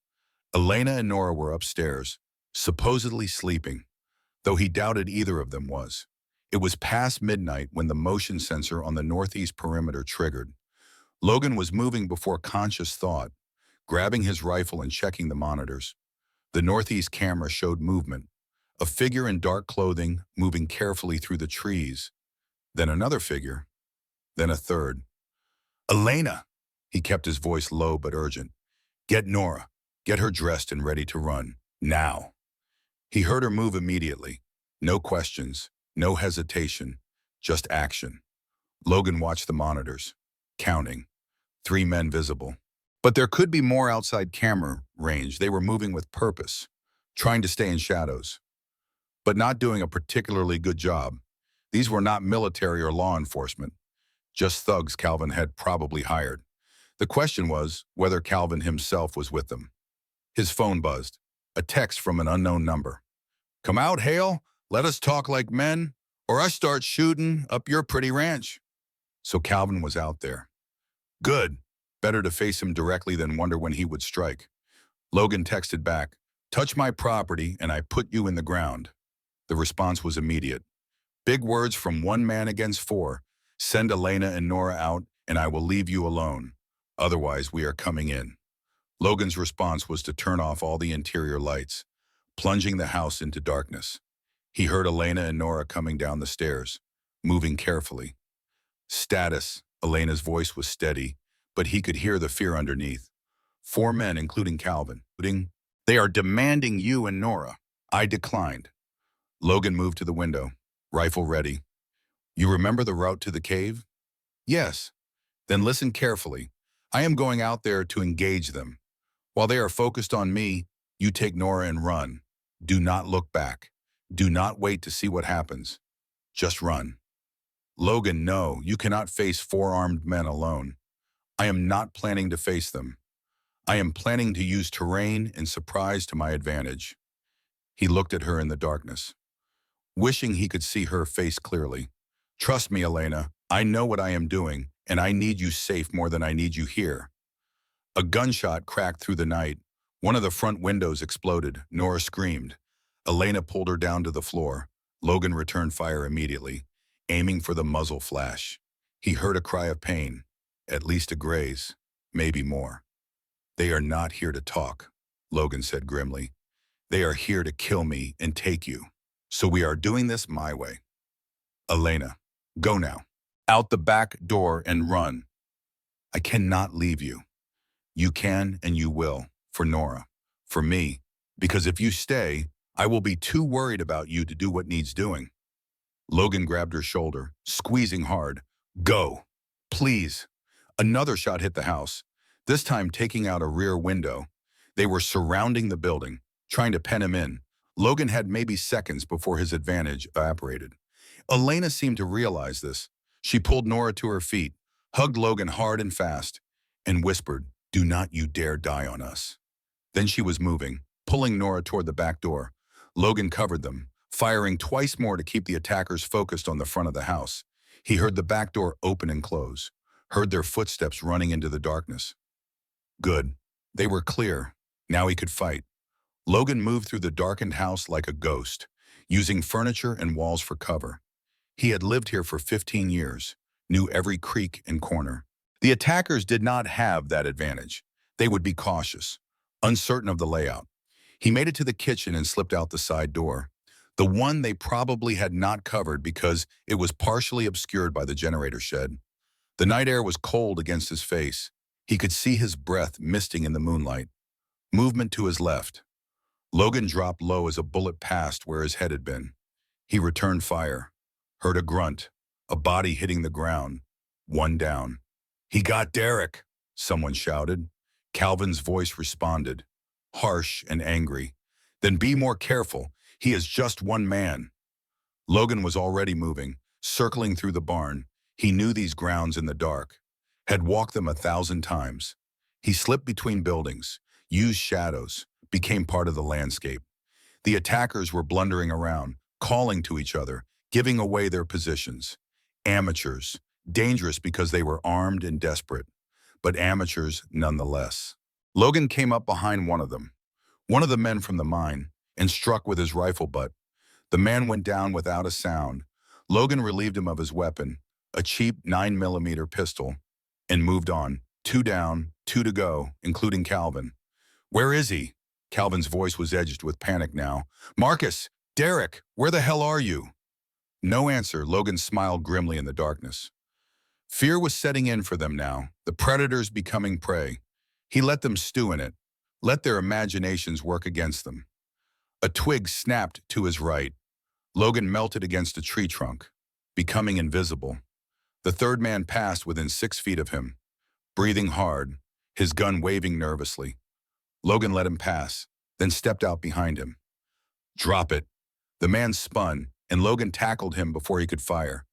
Elena and Nora were upstairs, supposedly sleeping, though he doubted either of them was. It was past midnight when the motion sensor on the northeast perimeter triggered. Logan was moving before conscious thought, grabbing his rifle and checking the monitors. The northeast camera showed movement, a figure in dark clothing moving carefully through the trees, then another figure, then a third. Elena! He kept his voice low but urgent. Get Nora. Get her dressed and ready to run. Now. He heard her move immediately. No questions, no hesitation, just action. Logan watched the monitors, counting. 3 men visible. But there could be more outside camera range. They were moving with purpose, trying to stay in shadows, but not doing a particularly good job. These were not military or law enforcement, just thugs Calvin had probably hired. The question was whether Calvin himself was with them. His phone buzzed, a text from an unknown number. Come out, Hale, let us talk like men, or I start shooting up your pretty ranch. So Calvin was out there. Good. Better to face him directly than wonder when he would strike. Logan texted back, touch my property and I put you in the ground. The response was immediate. Big words from 1 man against 4. Send Elena and Nora out and I will leave you alone. Otherwise, we are coming in. Logan's response was to turn off all the interior lights, plunging the house into darkness. He heard Elena and Nora coming down the stairs, moving carefully. Status, Elena's voice was steady, but he could hear the fear underneath. 4 men, including Calvin. They are demanding you and Nora. I declined. Logan moved to the window, rifle ready. You remember the route to the cave? Yes. Then listen carefully. I am going out there to engage them. While they are focused on me, you take Nora and run. Do not look back. Do not wait to see what happens. Just run. Logan, no, you cannot face 4 armed men alone. I am not planning to face them. I am planning to use terrain and surprise to my advantage. He looked at her in the darkness, wishing he could see her face clearly. Trust me, Elena, I know what I am doing, and I need you safe more than I need you here. A gunshot cracked through the night. One of the front windows exploded. Nora screamed. Elena pulled her down to the floor. Logan returned fire immediately, aiming for the muzzle flash. He heard a cry of pain, at least a graze, maybe more. They are not here to talk, Logan said grimly. They are here to kill me and take you. So we are doing this my way. Elena, go now. Out the back door and run. I cannot leave you. You can and you will, for Nora, for me, because if you stay, I will be too worried about you to do what needs doing. Logan grabbed her shoulder, squeezing hard. Go, please. Another shot hit the house, this time taking out a rear window. They were surrounding the building, trying to pen him in. Logan had maybe seconds before his advantage evaporated. Elena seemed to realize this. She pulled Nora to her feet, hugged Logan hard and fast, and whispered, do not you dare die on us. Then she was moving, pulling Nora toward the back door. Logan covered them, firing twice more to keep the attackers focused on the front of the house. He heard the back door open and close, heard their footsteps running into the darkness. Good. They were clear. Now he could fight. Logan moved through the darkened house like a ghost, using furniture and walls for cover. He had lived here for 15 years, knew every creak and corner. The attackers did not have that advantage. They would be cautious, uncertain of the layout. He made it to the kitchen and slipped out the side door, the one they probably had not covered because it was partially obscured by the generator shed. The night air was cold against his face. He could see his breath misting in the moonlight. Movement to his left. Logan dropped low as a bullet passed where his head had been. He returned fire, heard a grunt, a body hitting the ground, 1 down. He got Derek, someone shouted. Calvin's voice responded, harsh and angry. Then be more careful. He is just 1 man. Logan was already moving, circling through the barn. He knew these grounds in the dark, had walked them 1,000 times. He slipped between buildings, used shadows, became part of the landscape. The attackers were blundering around, calling to each other, giving away their positions. Amateurs, dangerous because they were armed and desperate, but amateurs nonetheless. Logan came up behind one of them, one of the men from the mine, and struck with his rifle butt. The man went down without a sound. Logan relieved him of his weapon, a cheap 9mm pistol, and moved on. 2 down, 2 to go, including Calvin. Where is he? Calvin's voice was edged with panic now. Marcus! Derek! Where the hell are you? No answer. Logan smiled grimly in the darkness. Fear was setting in for them now, the predators becoming prey. He let them stew in it, let their imaginations work against them. A twig snapped to his right. Logan melted against a tree trunk, becoming invisible. The third man passed within 6 feet of him, breathing hard, his gun waving nervously. Logan let him pass, then stepped out behind him. Drop it. The man spun, and Logan tackled him before he could fire.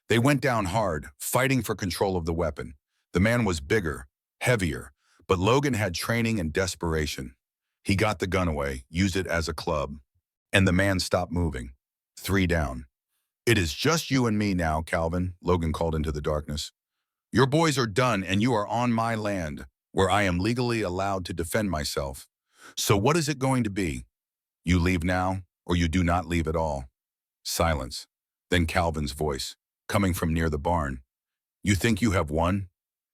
They went down hard, fighting for control of the weapon. The man was bigger, heavier, but Logan had training and desperation. He got the gun away, used it as a club, and the man stopped moving. 3 down. It is just you and me now, Calvin, Logan called into the darkness. Your boys are done, and you are on my land, where I am legally allowed to defend myself. So what is it going to be? You leave now, or you do not leave at all. Silence. Then Calvin's voice, coming from near the barn. You think you have won?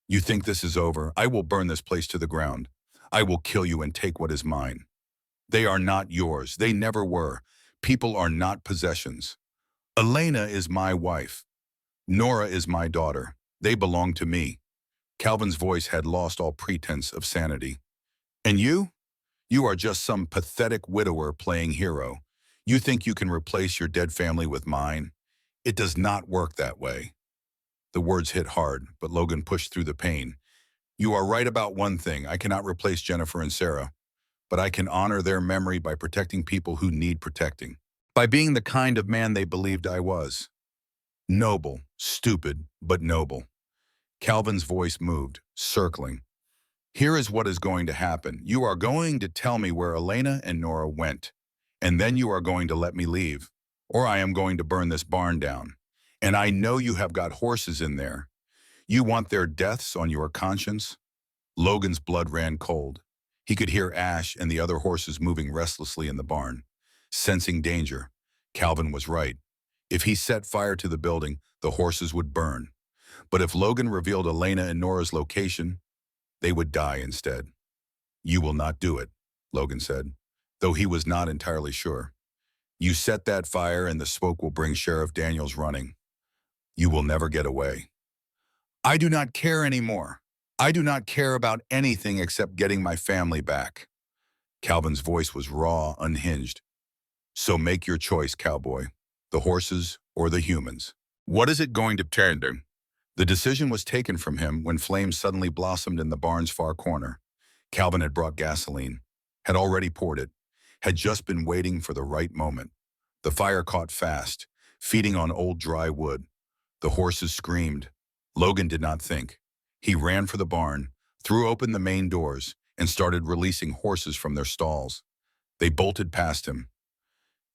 You think this is over? I will burn this place to the ground. I will kill you and take what is mine. They are not yours. They never were. People are not possessions. Elena is my wife. Nora is my daughter. They belong to me. Calvin's voice had lost all pretense of sanity. And you? You are just some pathetic widower playing hero. You think you can replace your dead family with mine? It does not work that way. The words hit hard, but Logan pushed through the pain. You are right about one thing. I cannot replace Jennifer and Sarah, but I can honor their memory by protecting people who need protecting. By being the kind of man they believed I was. Noble, stupid, but noble. Calvin's voice moved, circling. Here is what is going to happen. You are going to tell me where Elena and Nora went, and then you are going to let me leave, or I am going to burn this barn down. And I know you have got horses in there. You want their deaths on your conscience? Logan's blood ran cold. He could hear Ash and the other horses moving restlessly in the barn. Sensing danger, Calvin was right. If he set fire to the building, the horses would burn. But if Logan revealed Elena and Nora's location, they would die instead. You will not do it, Logan said, though he was not entirely sure. You set that fire and the smoke will bring Sheriff Daniels running. You will never get away. I do not care anymore. I do not care about anything except getting my family back. Calvin's voice was raw, unhinged. So make your choice, cowboy. The horses or the humans. What is it going to turn to? The decision was taken from him when flames suddenly blossomed in the barn's far corner. Calvin had brought gasoline, had already poured it, had just been waiting for the right moment. The fire caught fast, feeding on old dry wood. The horses screamed. Logan did not think. He ran for the barn, threw open the main doors, and started releasing horses from their stalls. They bolted past him.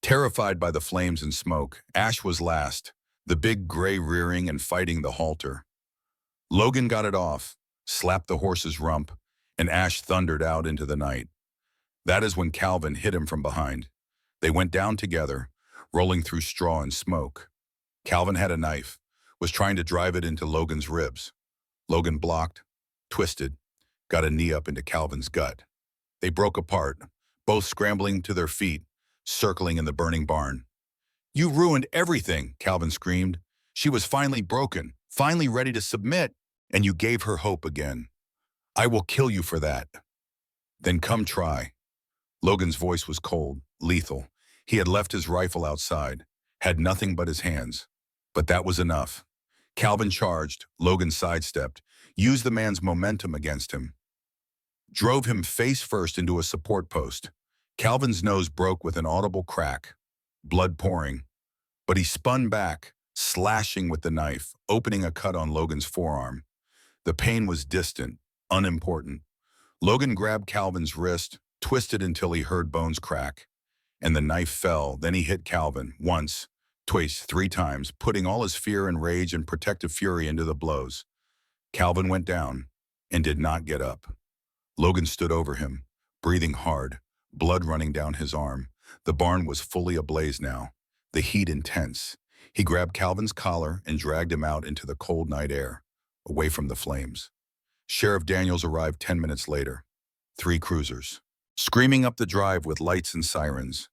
Terrified by the flames and smoke, Ash was last, the big gray rearing and fighting the halter. Logan got it off, slapped the horse's rump, and Ash thundered out into the night. That is when Calvin hit him from behind. They went down together, rolling through straw and smoke. Calvin had a knife, was trying to drive it into Logan's ribs. Logan blocked, twisted, got a knee up into Calvin's gut. They broke apart, both scrambling to their feet, circling in the burning barn. You ruined everything, Calvin screamed. She was finally broken, finally ready to submit, and you gave her hope again. I will kill you for that. Then come try. Logan's voice was cold, lethal. He had left his rifle outside, had nothing but his hands. But that was enough. Calvin charged, Logan sidestepped, used the man's momentum against him, drove him face first into a support post. Calvin's nose broke with an audible crack, blood pouring, but he spun back, slashing with the knife, opening a cut on Logan's forearm. The pain was distant, unimportant. Logan grabbed Calvin's wrist, twisted until he heard bones crack, and the knife fell. Then he hit Calvin, once, twice, 3 times, putting all his fear and rage and protective fury into the blows. Calvin went down and did not get up. Logan stood over him, breathing hard, blood running down his arm. The barn was fully ablaze now, the heat intense. He grabbed Calvin's collar and dragged him out into the cold night air, away from the flames. Sheriff Daniels arrived 10 minutes later. 3 cruisers, screaming up the drive with lights and sirens.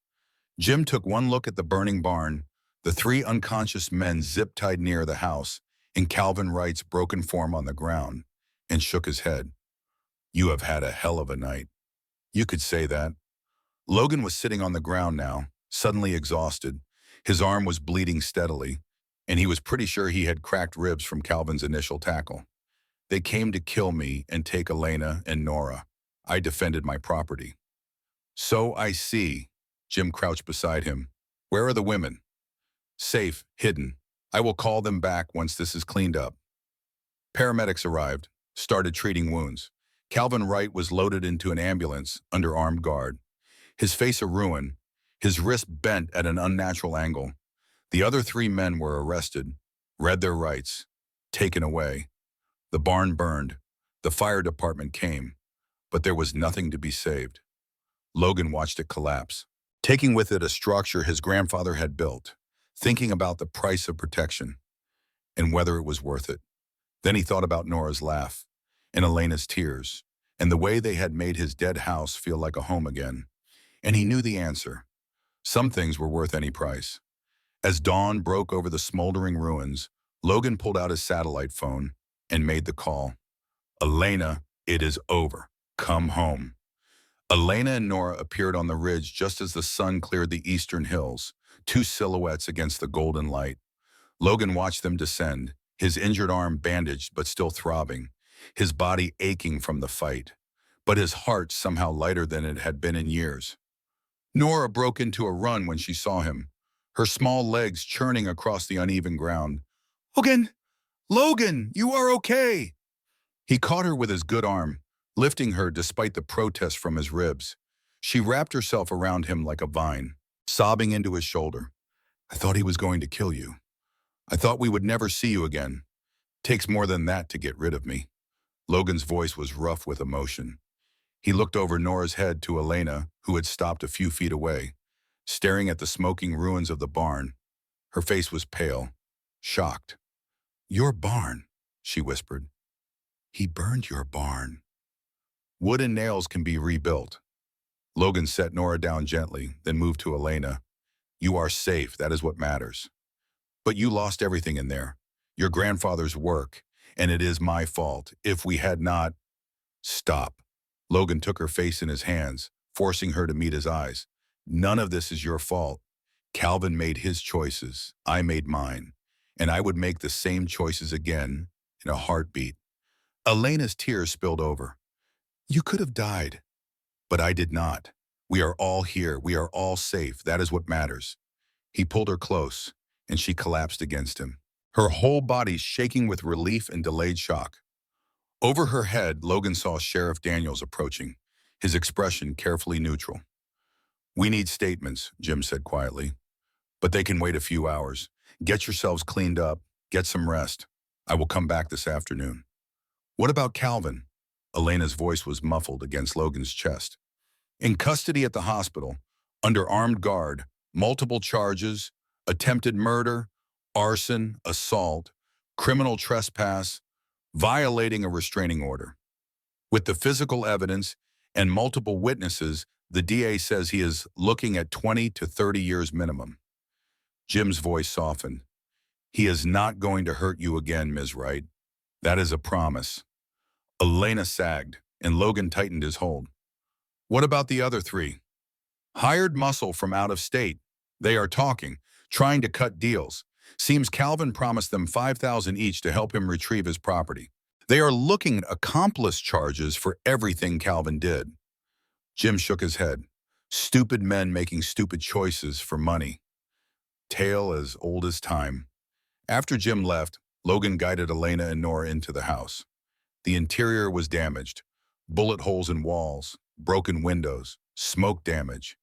Jim took one look at the burning barn, the 3 unconscious men zip-tied near the house, in Calvin Wright's broken form on the ground, and shook his head. "You have had a hell of a night." "You could say that." Logan was sitting on the ground now, suddenly exhausted. His arm was bleeding steadily, and he was pretty sure he had cracked ribs from Calvin's initial tackle. "They came to kill me and take Elena and Nora. I defended my property." "So I see." Jim crouched beside him. "Where are the women?" "Safe, hidden. I will call them back once this is cleaned up." Paramedics arrived, started treating wounds. Calvin Wright was loaded into an ambulance under armed guard. His face a ruin, his wrist bent at an unnatural angle. The other 3 men were arrested, read their rights, taken away. The barn burned. The fire department came, but there was nothing to be saved. Logan watched it collapse, taking with it a structure his grandfather had built, thinking about the price of protection and whether it was worth it. Then he thought about Nora's laugh and Elena's tears and the way they had made his dead house feel like a home again. And he knew the answer. Some things were worth any price. As dawn broke over the smoldering ruins, Logan pulled out his satellite phone and made the call. "Elena, it is over. Come home." Elena and Nora appeared on the ridge just as the sun cleared the eastern hills, 2 silhouettes against the golden light. Logan watched them descend, his injured arm bandaged but still throbbing, his body aching from the fight, but his heart somehow lighter than it had been in years. Nora broke into a run when she saw him, her small legs churning across the uneven ground. "Logan! Logan, you are okay!" He caught her with his good arm, lifting her despite the protest from his ribs. She wrapped herself around him like a vine, sobbing into his shoulder. "I thought he was going to kill you. I thought we would never see you again. Takes more than that to get rid of me." Logan's voice was rough with emotion. He looked over Nora's head to Elena, who had stopped a few feet away, staring at the smoking ruins of the barn. Her face was pale, shocked. "Your barn," she whispered. "He burned your barn." "Wood and nails can be rebuilt." Logan set Nora down gently, then moved to Elena. "You are safe, that is what matters. But you lost everything in there. Your grandfather's work, and it is my fault. If we had not—" "Stop." Logan took her face in his hands, forcing her to meet his eyes. "None of this is your fault. Calvin made his choices. I made mine. And I would make the same choices again in a heartbeat." Elena's tears spilled over. "You could have died, but I did not. We are all here. We are all safe. That is what matters." He pulled her close, and she collapsed against him, her whole body shaking with relief and delayed shock. Over her head, Logan saw Sheriff Daniels approaching, his expression carefully neutral. "We need statements," Jim said quietly. "But they can wait a few hours. Get yourselves cleaned up. Get some rest. I will come back this afternoon." "What about Calvin?" Elena's voice was muffled against Logan's chest. "In custody at the hospital, under armed guard, multiple charges, attempted murder, arson, assault, criminal trespass, violating a restraining order. With the physical evidence and multiple witnesses, the DA says he is looking at 20 to 30 years minimum." Jim's voice softened. "He is not going to hurt you again, Ms. Wright. That is a promise." Elena sagged, and Logan tightened his hold. "What about the other 3? Hired muscle from out of state. They are talking, trying to cut deals. Seems Calvin promised them $5,000 each to help him retrieve his property. They are looking at accomplice charges for everything Calvin did." Jim shook his head. "Stupid men making stupid choices for money. Tale as old as time." After Jim left, Logan guided Elena and Nora into the house. The interior was damaged. Bullet holes in walls, broken windows, smoke damage,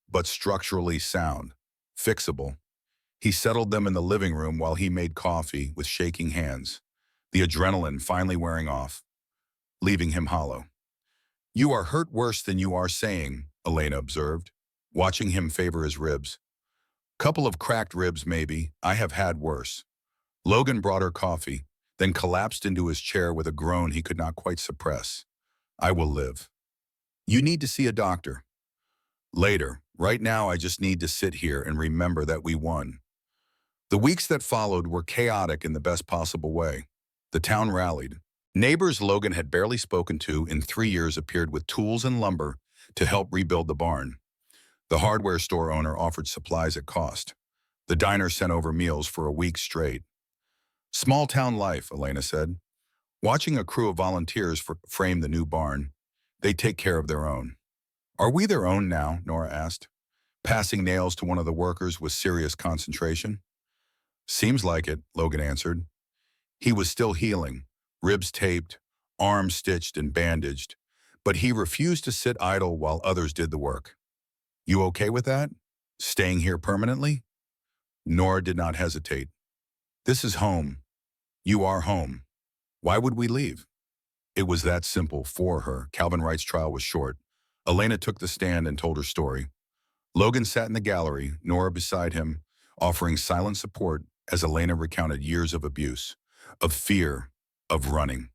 but structurally sound, fixable. He settled them in the living room while he made coffee with shaking hands, the adrenaline finally wearing off, leaving him hollow. "You are hurt worse than you are saying," Elena observed, watching him favor his ribs. "Couple of cracked ribs, maybe. I have had worse." Logan brought her coffee, then collapsed into his chair with a groan he could not quite suppress. I will live. You need to see a doctor. Later. Right now, I just need to sit here and remember that we won. The weeks that followed were chaotic in the best possible way. The town rallied. Neighbors Logan had barely spoken to in 3 years appeared with tools and lumber to help rebuild the barn. The hardware store owner offered supplies at cost. The diner sent over meals for a week straight. Small town life, Elena said. Watching a crew of volunteers frame the new barn, they take care of their own. Are we their own now? Nora asked, passing nails to one of the workers with serious concentration. Seems like it, Logan answered. He was still healing, ribs taped, arms stitched and bandaged, but he refused to sit idle while others did the work. You okay with that? Staying here permanently? Nora did not hesitate. This is home. You are home. Why would we leave? It was that simple for her. Calvin Wright's trial was short. Elena took the stand and told her story. Logan sat in the gallery, Nora beside him, offering silent support as Elena recounted years of abuse, of fear, of running.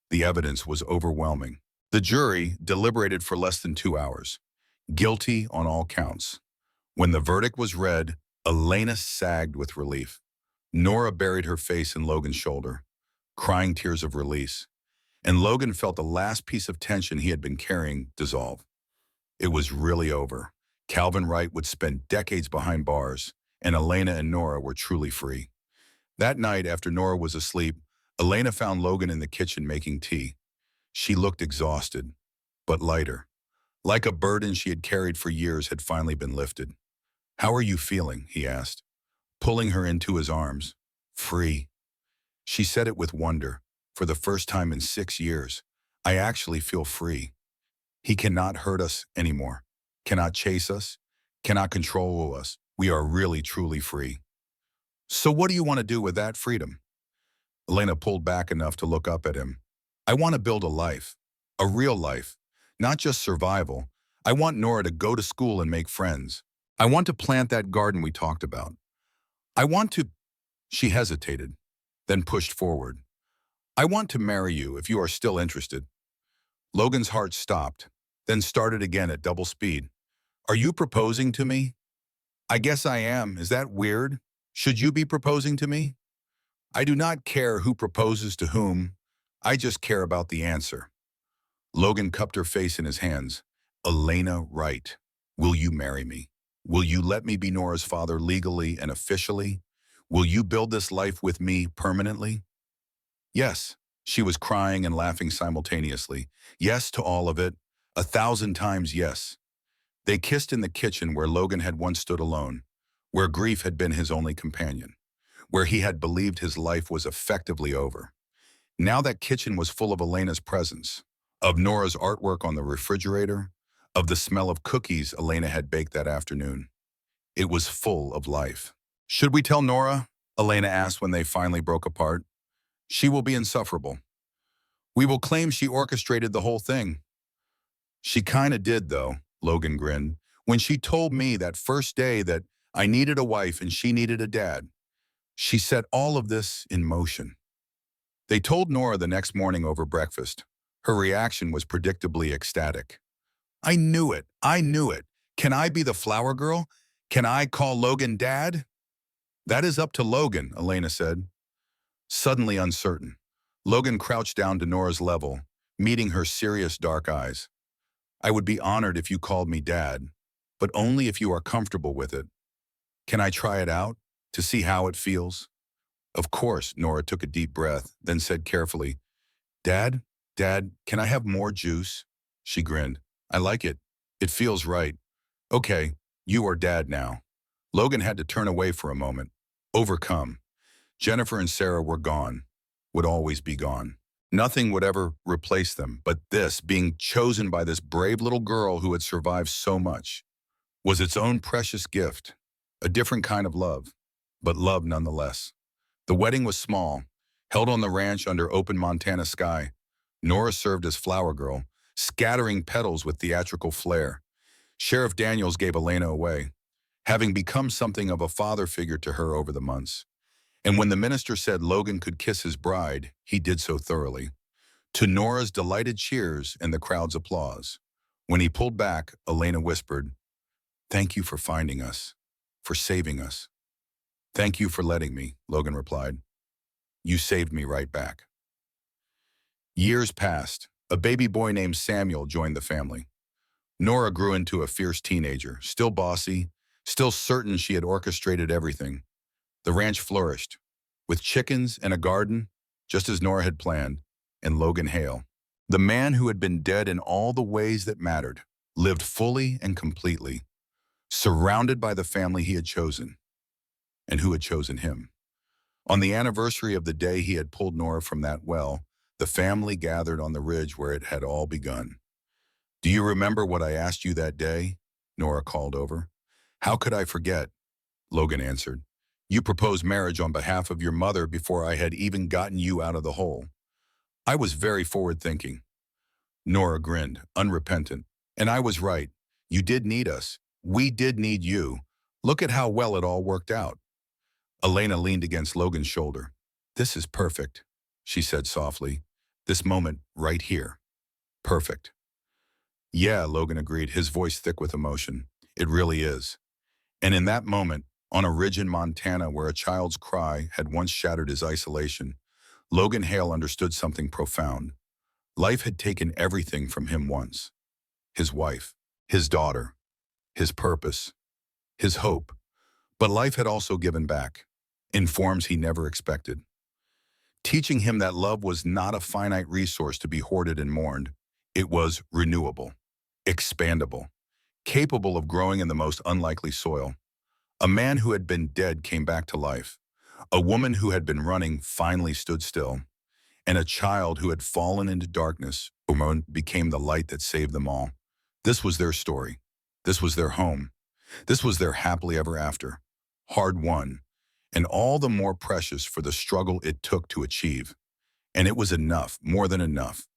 The evidence was overwhelming. The jury deliberated for less than 2 hours, guilty on all counts. When the verdict was read, Elena sagged with relief. Nora buried her face in Logan's shoulder, crying tears of release, and Logan felt the last piece of tension he had been carrying dissolve. It was really over. Calvin Wright would spend decades behind bars, and Elena and Nora were truly free. That night, after Nora was asleep, Elena found Logan in the kitchen making tea. She looked exhausted, but lighter. Like a burden she had carried for years had finally been lifted. How are you feeling? He asked, pulling her into his arms. Free. She said it with wonder. For the first time in 6 years, I actually feel free. He cannot hurt us anymore, cannot chase us, cannot control us. We are really, truly free. So what do you want to do with that freedom? Elena pulled back enough to look up at him. I want to build a life, a real life, not just survival. I want Nora to go to school and make friends. I want to plant that garden we talked about. I want to... She hesitated, then pushed forward. I want to marry you if you are still interested. Logan's heart stopped, then started again at double speed. Are you proposing to me? I guess I am. Is that weird? Should you be proposing to me? I do not care who proposes to whom. I just care about the answer. Logan cupped her face in his hands. Elena Wright, will you marry me? Will you let me be Nora's father legally and officially? Will you build this life with me permanently? Yes. She was crying and laughing simultaneously. Yes to all of it. 1,000 times yes. They kissed in the kitchen where Logan had once stood alone, where grief had been his only companion, where he had believed his life was effectively over. Now that kitchen was full of Elena's presence, of Nora's artwork on the refrigerator, of the smell of cookies Elena had baked that afternoon. It was full of life. Should we tell Nora? Elena asked when they finally broke apart. She will be insufferable. We will claim she orchestrated the whole thing. She kinda did, though, Logan grinned, when she told me that first day that I needed a wife and she needed a dad. She set all of this in motion. They told Nora the next morning over breakfast. Her reaction was predictably ecstatic. I knew it. I knew it. Can I be the flower girl? Can I call Logan Dad? That is up to Logan, Elena said. Suddenly uncertain, Logan crouched down to Nora's level, meeting her serious dark eyes. I would be honored if you called me Dad, but only if you are comfortable with it. Can I try it out, to see how it feels? Of course, Nora took a deep breath, then said carefully, Dad, can I have more juice? She grinned. I like it. It feels right. Okay, you are Dad now. Logan had to turn away for a moment, overcome. Jennifer and Sarah were gone, would always be gone. Nothing would ever replace them, but this, being chosen by this brave little girl who had survived so much, was its own precious gift, a different kind of love, but love nonetheless. The wedding was small, held on the ranch under open Montana sky. Nora served as flower girl, scattering petals with theatrical flair. Sheriff Daniels gave Elena away, having become something of a father figure to her over the months. And when the minister said Logan could kiss his bride, he did so thoroughly, to Nora's delighted cheers and the crowd's applause. When he pulled back, Elena whispered, "Thank you for finding us, for saving us." "Thank you for letting me," Logan replied. "You saved me right back." Years passed. A baby boy named Samuel joined the family. Nora grew into a fierce teenager, still bossy, still certain she had orchestrated everything. The ranch flourished, with chickens and a garden, just as Nora had planned, and Logan Hale, the man who had been dead in all the ways that mattered, lived fully and completely, surrounded by the family he had chosen, and who had chosen him. On the anniversary of the day he had pulled Nora from that well, the family gathered on the ridge where it had all begun. "Do you remember what I asked you that day?" Nora called over. "How could I forget?" Logan answered. "You proposed marriage on behalf of your mother before I had even gotten you out of the hole. I was very forward-thinking." Nora grinned, unrepentant. "And I was right. You did need us. We did need you. Look at how well it all worked out." Elena leaned against Logan's shoulder. "This is perfect," she said softly. "This moment right here. Perfect." "Yeah," Logan agreed, his voice thick with emotion. "It really is." And in that moment, on a ridge in Montana where a child's cry had once shattered his isolation, Logan Hale understood something profound. Life had taken everything from him once. His wife, his daughter, his purpose, his hope. But life had also given back, in forms he never expected, teaching him that love was not a finite resource to be hoarded and mourned. It was renewable, expandable, capable of growing in the most unlikely soil. A man who had been dead came back to life. A woman who had been running finally stood still. And a child who had fallen into darkness became the light that saved them all. This was their story. This was their home. This was their happily ever after. Hard won, and all the more precious for the struggle it took to achieve. And it was enough, more than enough,